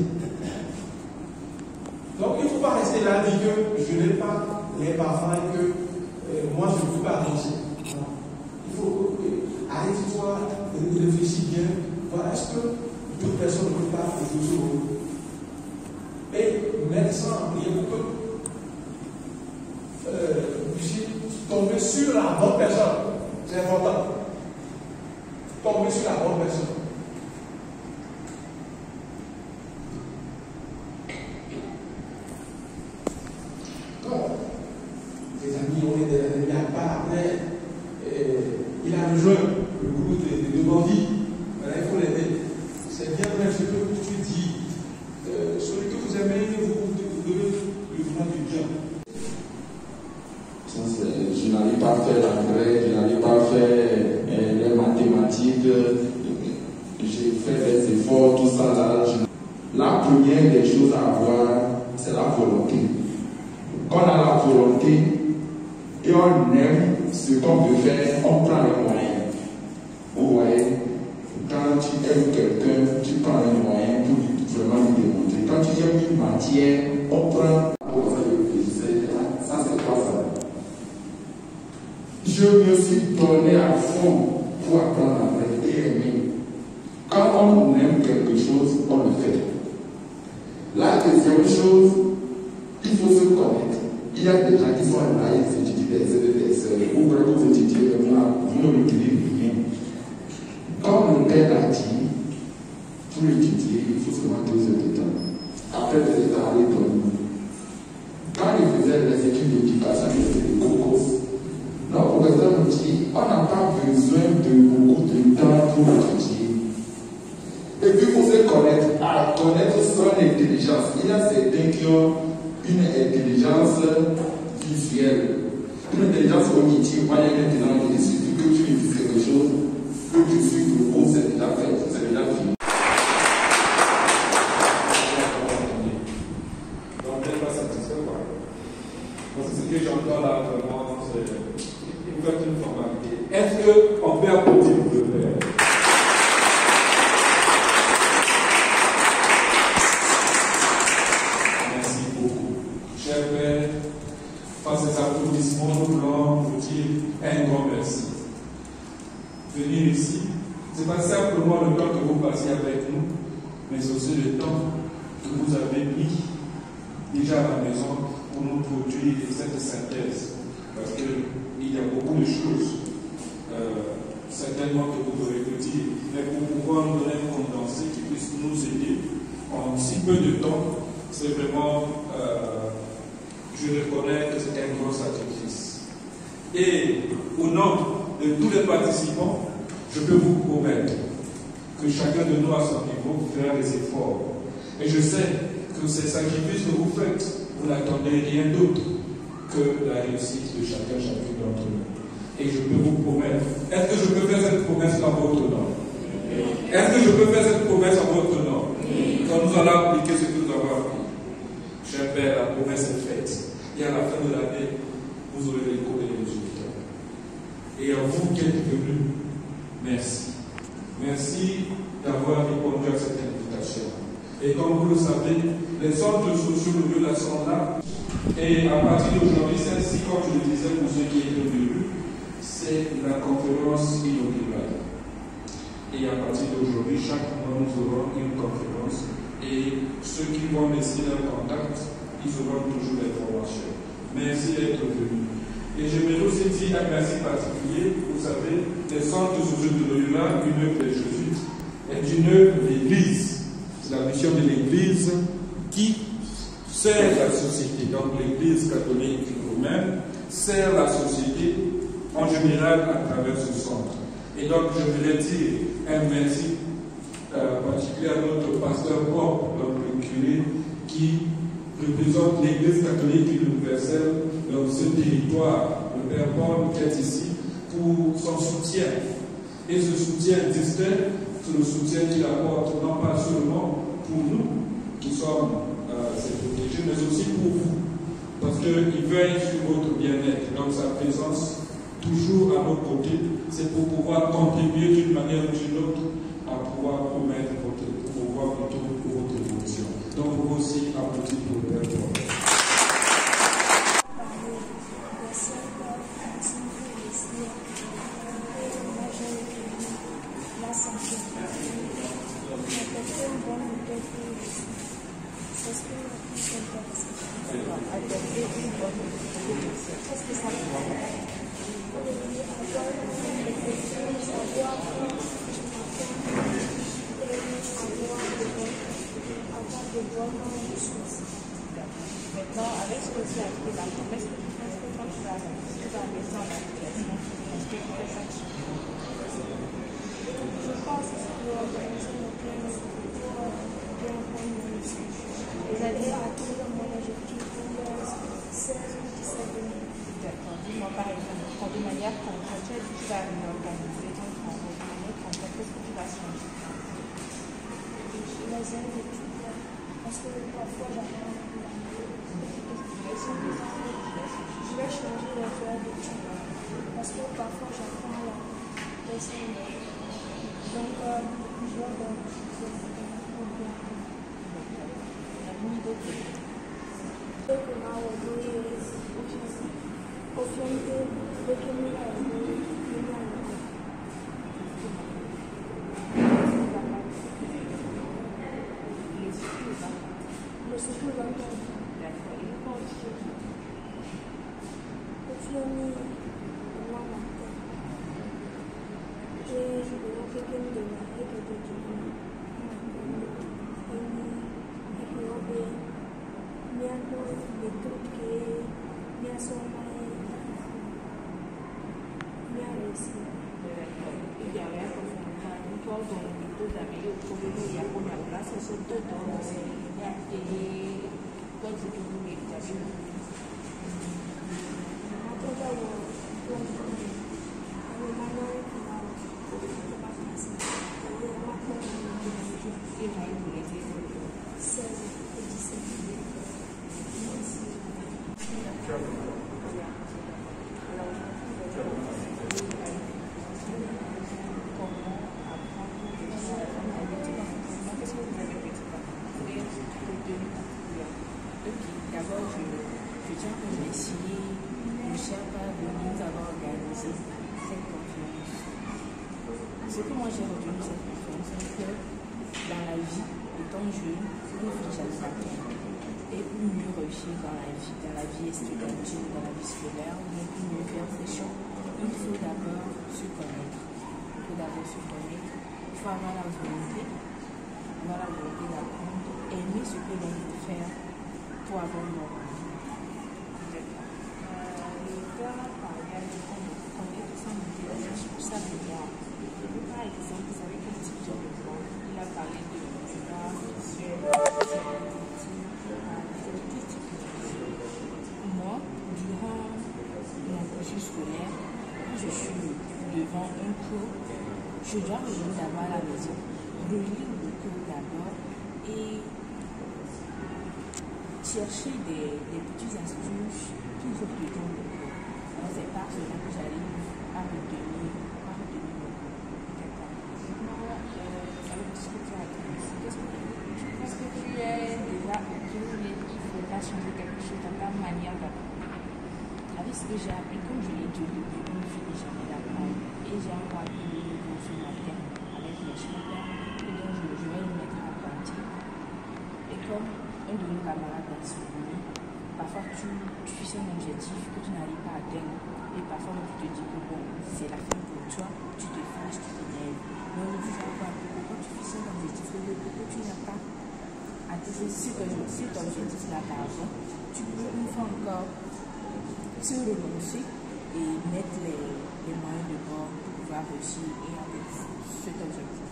Donc il ne faut pas rester là et dire que je n'ai pas les parents et que moi je ne peux pas avancer. Non. Il faut arrête-toi, réfléchis bien, voilà, est-ce que d'autres personnes ne peuvent pas jouer ce rôle. Et mettre ça en prière pour que vous puissiez tomber sur la bonne personne. C'est important. Tomber sur la bonne personne. Les amis, on est des amis à part. Après, il a rejoint le groupe de bandits. Il faut l'aider. C'est bien vrai ce que tu dis. Celui que vous aimez, vous devez lui faire du bien. Je n'arrive pas à faire l'anglais, je n'arrive pas à faire les mathématiques. J'ai fait des efforts, tout ça là. La première des choses à avoir, c'est la volonté. Quand on a la volonté et on aime ce qu'on veut faire, on prend les moyens. Vous voyez, quand tu aimes quelqu'un, tu prends les moyens pour vraiment lui démontrer. Quand tu aimes une matière, on prend. Ça, c'est pas ça. Je me suis donné à fond pour apprendre à et aimer. Quand on aime quelque chose, on le fait. La deuxième chose, il faut se connaître. Il y a des gens qui sont là, ils étudient des heures, ou vraiment vous étudiez, vous ne retenez rien. Comme le père l'a dit, pour étudier, il faut seulement 2 heures de temps. Après 2 heures de temps, aller dormir. Quand il faisait les études d'éducation, il faisait des cocos. Non, professeur nous dit, on n'a pas besoin de beaucoup de temps pour étudier. Et puis, il faut se connaître, à connaître son intelligence. Il y a certains qui ont une intelligence visuelle, une intelligence cognitive. Moi, il y a maintenant, il suffit que tu dises quelque chose, que tu suives le cours, c'est déjà fait, c'est déjà fini. Donc, vous n'êtes pas satisfait, quoi. Parce que ce que j'entends là, vraiment, c'est une formalité. Est-ce qu'on peut applaudir pour le faire? Par ces applaudissements, nous voulons vous dire un grand merci. Venir ici, ce n'est pas simplement le temps que vous passez avec nous, mais aussi le temps que vous avez mis déjà à la maison pour nous produire cette synthèse. Parce qu'il y a beaucoup de choses, certainement que vous aurez pu dire, mais pour pouvoir nous donner un condensé qui puisse nous aider en si peu de temps, c'est vraiment. Je reconnais que c'est un gros sacrifice. Et au nom de tous les participants, je peux vous promettre que chacun de nous à son niveau fera des efforts. Et je sais que ces sacrifices que vous faites, vous n'attendez rien d'autre que la réussite de chacune d'entre nous. Et je peux vous promettre, est-ce que je peux faire cette promesse en votre nom? Est-ce que je peux faire cette promesse en votre nom? Quand nous allons appliquer ce que nous avons appris, cher Père, la promesse est faite. Et à la fin de l'année, vous aurez l'écho des résultats. Et à vous qui êtes venus, merci. Merci d'avoir répondu à cette invitation. Et comme vous le savez, les centres sociaux de Loyola sont là. Et à partir d'aujourd'hui, celle-ci, comme je le disais pour ceux qui étaient venus, c'est la conférence inaugurale. Et à partir d'aujourd'hui, chaque mois, nous aurons une conférence. Et ceux qui vont laisser leur contact, ils auront toujours l'information. Merci d'être venus. Et j'aimerais aussi dire un merci particulier. Vous savez, les centres sociaux de Loyola, une œuvre des Jésuites, est une œuvre de l'Église. C'est la mission de l'Église qui sert la société. Donc l'Église catholique romaine sert la société en général à travers ce centre. Et donc je voudrais dire un merci particulier à notre pasteur Bob, donc le curé, qui représente l'Église catholique universelle dans ce territoire, le Père Paul qui est ici, pour son soutien. Et ce soutien distinct, c'est le soutien qu'il apporte non pas seulement pour nous qui sommes ses protégés, mais aussi pour vous. Parce qu'il veille sur votre bien-être. Donc sa présence, toujours à nos côtés, c'est pour pouvoir contribuer d'une manière ou d'une autre à pouvoir promettre votre évolution. Donc vous aussi, applaudissez pour le Père Paul. Maintenant, avec ce que tu as fait, la promesse que tu fais, quand tu vas mettre en application, est-ce que tu fais ça? Je pense que c'est pour organiser nos plans, pour bien prendre nos messages. C'est-à-dire à tout le monde, l'objectif pour 16 ou 17 années. D'accord. Dis-moi par exemple, de manière concrète, tu as dit que tu vas organiser ton travail de manière concrète, qu'est-ce que tu vas changer? Les études. Parce que parfois j'apprends je vais changer les heures d'études. Parce que parfois j'apprends la personne. Donc je vais Ce que moi j'ai retenu de cette conférence, c'est que dans la vie, étant jeune, plus vite j'atteins et plus mieux réussir dans la vie étudiantine, dans la vie scolaire, ou plus mieux faire ses choix, il faut d'abord se connaître. Il faut avoir la volonté d'apprendre, aimer ce que l'on veut faire pour avoir une bonne vie. Par exemple, vous savez quel type de mouvement il a parlé de droit sexuel, moi, durant mon cursus scolaire, quand je suis devant un cours, je dois revenir d'abord à la maison, relire le cours d'abord et chercher des petites astuces tout au plus dans le cours. Alors c'est par cela que j'arrive à retenir. ce que tu as dit ici, qu'est-ce que tu es déjà obligé, il faudra changer quelque chose dans ta manière d'apprendre. Avec ce que j'ai appris, comme je l'ai dit au début, une fille jamais d'apprendre. Et j'ai encore appris le nouveau ce matin avec mes chanteurs, et donc je vais le mettre à partir. Et comme un de nos camarades dans ce moment, parfois tu fixes un objectif que tu n'arrives pas à atteindre. Et parfois tu te dis que bon, c'est la fin pour toi, tu te fiches, tu t'énerves. Mais aujourd'hui, j'ai encore appris que quand tu fixes un objectif, que tu n'as pas atteint cet objectif-là d'argent, tu peux une fois encore se renoncer et mettre les moyens de bord pour pouvoir réussir et atteindre cet objectif.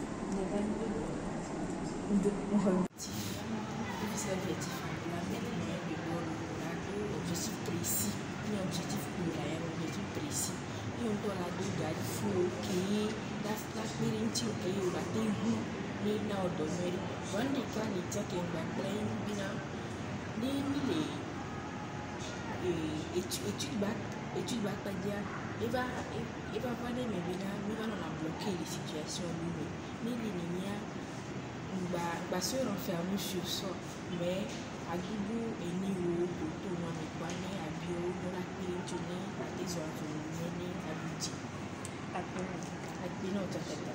Cet objectif, on a mettre les moyens de bord, on a un objectif précis, un objectif pluriel, un objectif précis. Et on doit la double flow qui est la spiritualité qui est la déroule ni na odomeri. One day can it take in the brain bina ni étude bac pas dire il va pas des mais bina nous allons bloquer les situations ni linia ba se renfermer sur ça mais à Doudou et ni au tout non mais quoi ni à bio dans la spiritualité la désorganisation ni à l'outil à bien notre tête.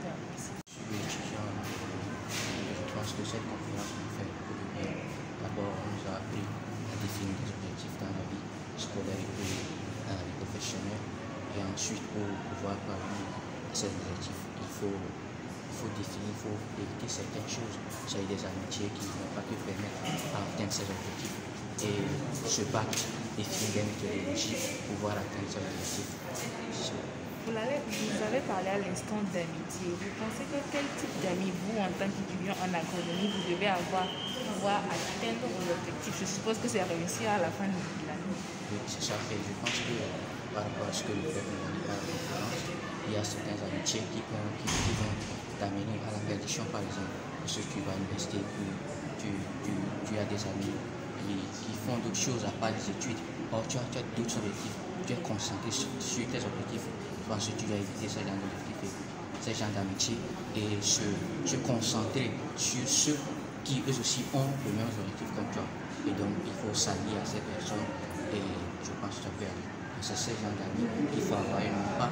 Je pense que cette conférence nous fait beaucoup de bien. D'abord, on nous a appris à définir des objectifs dans la vie scolaire et dans la vie professionnelle. Et ensuite, pour pouvoir parvenir à ces objectifs, il faut définir, il faut éviter certaines choses. Il y a des amitiés qui ne vont pas te permettre d'atteindre ces objectifs. Et se battre, définir des méthodologies pour pouvoir atteindre ces objectifs. Vous avez parlé à l'instant d'amitié. Vous pensez que quel type d'amis vous, en tant qu'étudiant en agronomie, vous devez avoir pour pouvoir atteindre vos objectifs? Je suppose que c'est réussir à la fin de l'année. Oui, c'est ça. Et je pense que par rapport à ce que le peuple nous dit par la conférence, il y a certaines amitiés qui vont t'amener à la perdition, par exemple. Parce que tu vas investir, tu as des amis qui font d'autres choses à part des études. Or, tu as d'autres objectifs. Tu es concentré sur tes objectifs. Je pense que tu dois éviter ces gens d'amitié et se concentrer sur ceux qui eux aussi ont les mêmes objectifs comme toi. Et donc il faut s'allier à ces personnes et je pense que tu peux aller. C'est ces gens d'amis qu'il faut avoir et non pas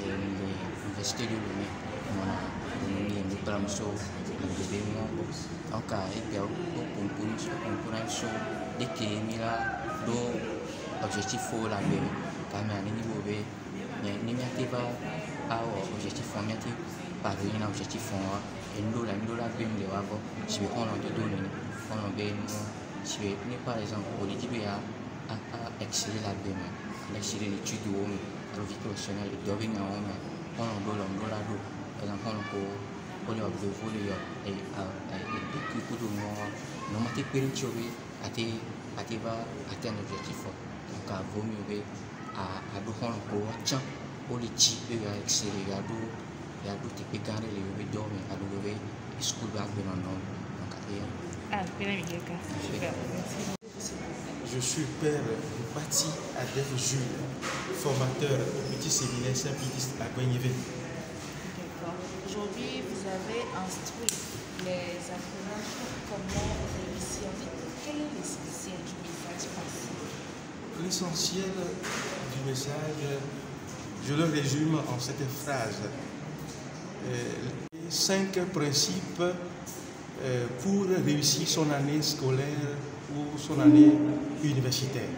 l'université de Lomé. On a donné un diplôme de l'événement. Donc il y a des qui objectif faut la paix. Quand même, niveau B, ni pas à objectif formé, par un objectif formé. Et nous, la paix, nous devons si on a de données, on a bien, si par exemple, politique à exceller la paix, exceller l'étude du homme, la vie professionnelle, de devenir un homme, on a l'eau, par exemple, on a le volet et depuis que nous avons été pérennisés à atteindre l'objectif. Donc, il vaut mieux à l'eau pour les types à exceller, à l'eau qui peut garder les dormir, à l'eau school back de non. Je suis père Bati Adèle Jules, formateur au petit séminaire Saint-Pédiste à Guagnévé. D'accord. Aujourd'hui, vous avez instruit les apprenants comment réussir. Quel est l'essentiel du message passé? L'essentiel du message, je le résume en cette phrase. 5 principes pour réussir son année scolaire ou son année universitaire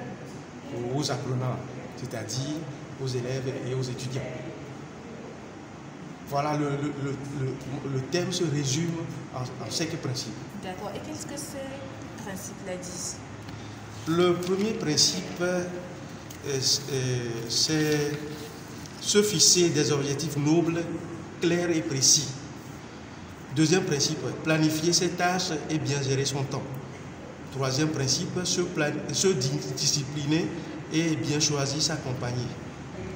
aux apprenants, c'est-à-dire aux élèves et aux étudiants. Voilà, le thème se résume en 5 principes. D'accord. Et qu'est-ce que ces principes-là disent? Le premier principe, c'est se fixer des objectifs nobles, clairs et précis. Deuxième principe, planifier ses tâches et bien gérer son temps. Troisième principe, se discipliner et bien choisir sa compagnie.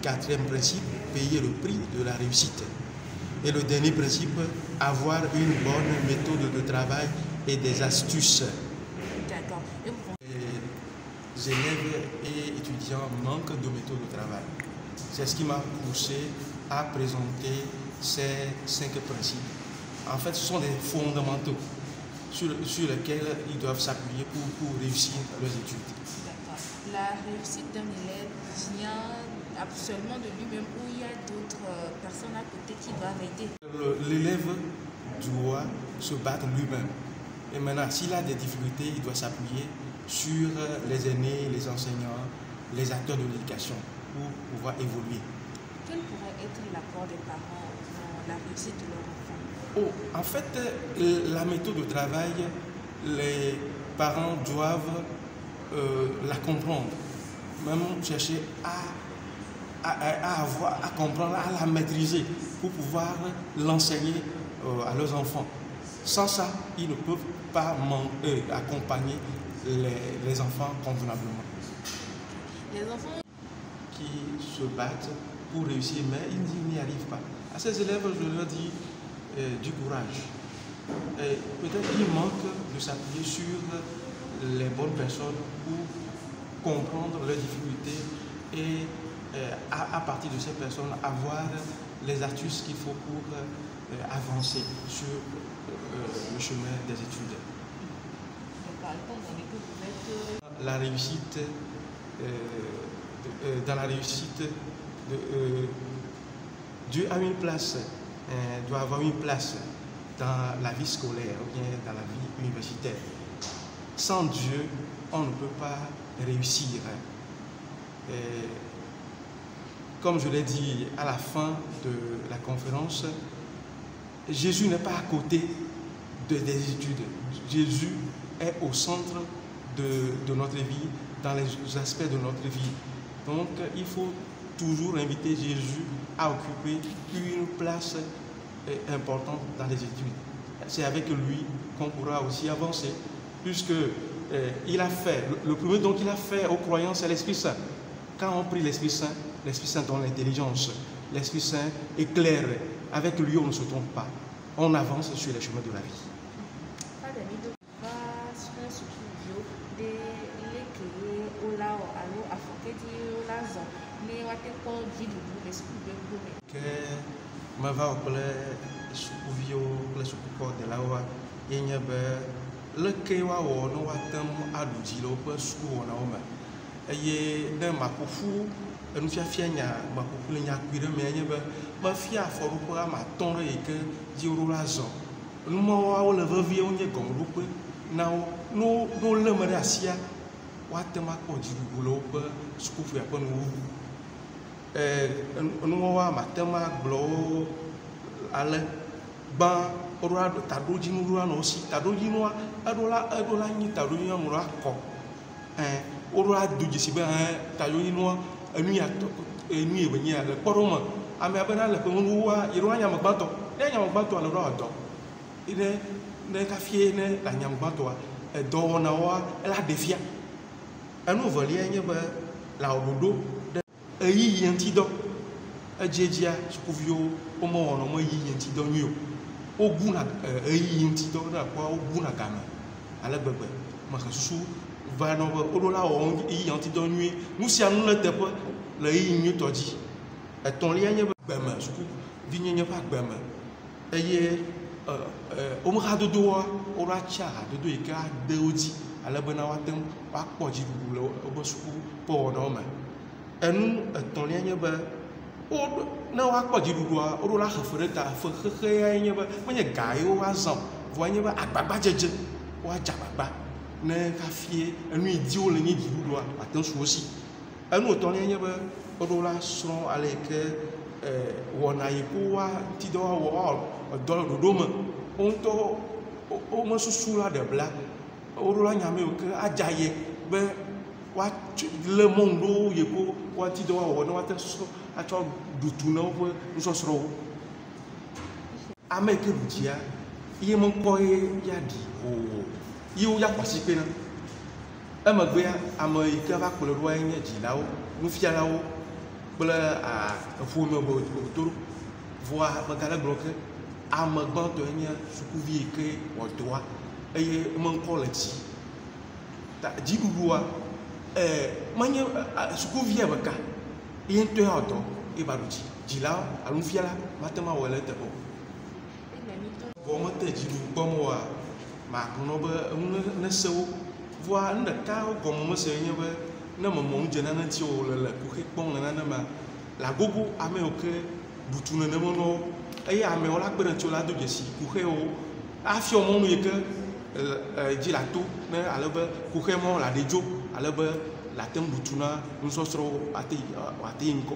Quatrième principe, payer le prix de la réussite. Et le dernier principe, avoir une bonne méthode de travail et des astuces. D'accord. Les élèves et étudiants manquent de méthode de travail. C'est ce qui m'a poussé à présenter ces 5 principes. En fait, ce sont des fondamentaux sur lesquels ils doivent s'appuyer pour réussir leurs études. D'accord. La réussite d'un élève vient absolument de lui-même ou il y a d'autres personnes à côté qui doivent aider? L'élève doit se battre lui-même. Et maintenant, s'il a des difficultés, il doit s'appuyer sur les aînés, les enseignants, les acteurs de l'éducation pour pouvoir évoluer. Quel pourrait être l'apport des parents dans la réussite de leur enfant? En fait, la méthode de travail, les parents doivent la comprendre, même chercher à comprendre, à la maîtriser pour pouvoir l'enseigner à leurs enfants. Sans ça, ils ne peuvent pas accompagner les enfants convenablement. Les enfants qui se battent pour réussir, mais ils n'y arrivent pas. À ces élèves, je leur dis du courage. Peut-être qu'il manque de s'appuyer sur les bonnes personnes pour comprendre leurs difficultés et à partir de ces personnes avoir les astuces qu'il faut pour avancer sur le chemin des études. La réussite, dans la réussite, Dieu a une place, doit avoir une place dans la vie scolaire ou bien dans la vie universitaire. Sans Dieu, on ne peut pas réussir. Comme je l'ai dit à la fin de la conférence, Jésus n'est pas à côté des études. Jésus est au centre de notre vie, dans les aspects de notre vie. Donc, il faut toujours inviter Jésus à occuper une place importante dans les études. C'est avec lui qu'on pourra aussi avancer, puisque il a fait, le premier don qu'il a fait aux croyants, c'est l'Esprit Saint. Quand on prie l'Esprit Saint donne l'intelligence, l'Esprit Saint éclaire. Avec lui, on ne se trompe pas. On avance sur les chemins de la vie. Me va kple sukuviwo kple sukukɔ delawoa yenye be leke woawɔ ne woate ŋu aɖu dzi le woƒe sukuwɔnawo me eye ne maƒoƒu enufiafia maƒoƒu le nyakpui ɖe me nye be mefia afɔɖoƒe ame atɔ̃ ɖe yi ke dzi woɖo la zɔ numɔwoawo le vevie wonye gɔmeɖokpe na wo ne wolé me ɖe asia woate ŋu akpɔ dziɖuɖu le woƒe sukuƒea ƒe nuwuwu. Nuwɔwɔ mate ŋu agblɔ wo ale gbã woɖo taɖodzinu ɖo la si taɖodzinua eɖo la nyi taɖodzinua ŋlɔ akɔ woɖo la do dzesi be taɖodzinua enu yi be nye le kpɔɖo me amea bena le ƒe nuwua yeɖo la nyamegbãtɔ ne nyamegbãtɔa le ɖo dɔ ne kafie ne le nyamegbãtɔa dɔwɔnawoa ela ɖe fia enu velia nye be le awɔɖoɖo eyiyi ŋutidɔ edzedzia sukuviwo womewɔnɔ me yiyi ŋutidɔ nyuie o woguna eyiyi ŋutidɔ ne akpɔ woguna game ale gbegbe mexe susu va nɔ be woɖo la wɔ eyiyi ŋutidɔ nyuie nu sia nu le teƒe le eyiyi nyuietɔ dzi. Etɔ̃lia nye be gbeme sukuvinyenye ƒe agbeme eye womexa dodowoa woɖo atsi ahadodo yi ke ade wo dzi ale bena woate ŋu woakpɔ dziɖuɖu le woƒe suku ƒe wɔnawo me. Enu etɔ̃lia nye be ne woakpɔ dziɖuɖua woɖo la xe fe ɖe ta fe xexea nye be menye ga ye woazã vɔa nye be agbagbadzedze woadze agbagba ne kafie enu yi di wole nye dziɖuɖua woate ŋu su wo si. Enu etɔ̃lia nye be woɖo la srɔ̃ ale yi ke wɔna yi ko wa ŋutidɔ wɔ dɔ le ɖoɖo me wo ŋutɔ womesusu la ɖe bla woɖo la nyame yi ke adza ye be le mɔnu ɖo yi ko woati dɔ wɔwɔ ne woate atsɔ ɖutu na woƒe nusɔsrɔ̃wo. Ame yi ke ɖu dzia ye mekpɔ ye ya ɖi o ye wo ya kɔ asi kpe na emegbea ame yi ke va kplɔe ɖoa nye dzilawo nufialawo kple eƒome botoɖo vɔa megale gblɔ ke ame gbãtɔe nye sukuvi yi ke wòdɔa eye meŋkɔ le dzi dziɖuɖua menye sukuvia beka ye ŋutɔ ya wòdɔ e ba dzi dzila alufiala matema wɔ le teƒe gɔmete dziɖu gbɔmɔ wa ma kplɔ be ne sewo voa nu ɖeka gɔmɔ mese nye be ne mɔmɔ dze nane ŋuti o le kuxe kpɔm le nane ma la gogo ame yiwo ke butu nenema nɔwo eye amewo la kpe ɖe ŋuti la do dzesi kuxewo afiɔ mɔnu yi ke dzi la to ne ale be kuxe mɔ la ɖe dzo ale be la te butu na nusɔsrɔ̃wo ate yi ŋkɔ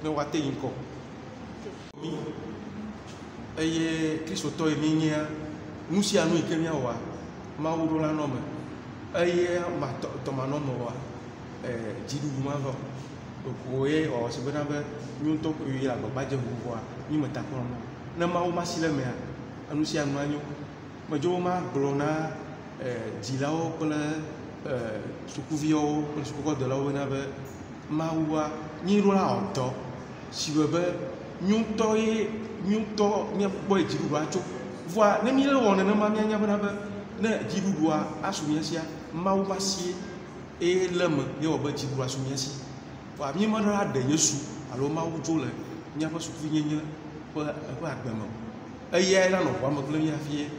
ne woate yi ŋkɔ eye kristotɔ yi mi nyea nu sia nu yi ke miawɔa Mawu ɖo la nɔme eye ma tɔmanɔme wa dziɖuɖu ma vɔ oye ɔwɔ si bena be nyɔntɔ yi le agbagba dze vovoa mi me ta kplɔ ne Mawu ma si le mea enu sia nu anyo medzo ma gblɔ na dzilawo kple sukuviwo kple sukukɔdelawo bena be Mawua nyi ɖo la ɔdɔ si be nyɔntɔ ye nyɔntɔ miakpɔ dziɖuɖua tso voa ne mi le wɔ nenema mianya bena be ne dziɖuɖua asu mia sia Mawu ma sie eye le me ye wɔ be dziɖuɖua asu mia si voa mi me ɖo aɖe Yesu alo Mawu dzo le miaƒe sukuvi nyenye ƒe agbeme eya la nɔ ʋua me kple mia fie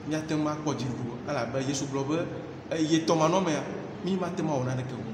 miate ŋu akpɔ dziɖuɖu elabe Yesu gblɔ be eye tɔmanɔmea mi mate ŋu awɔ naneke o.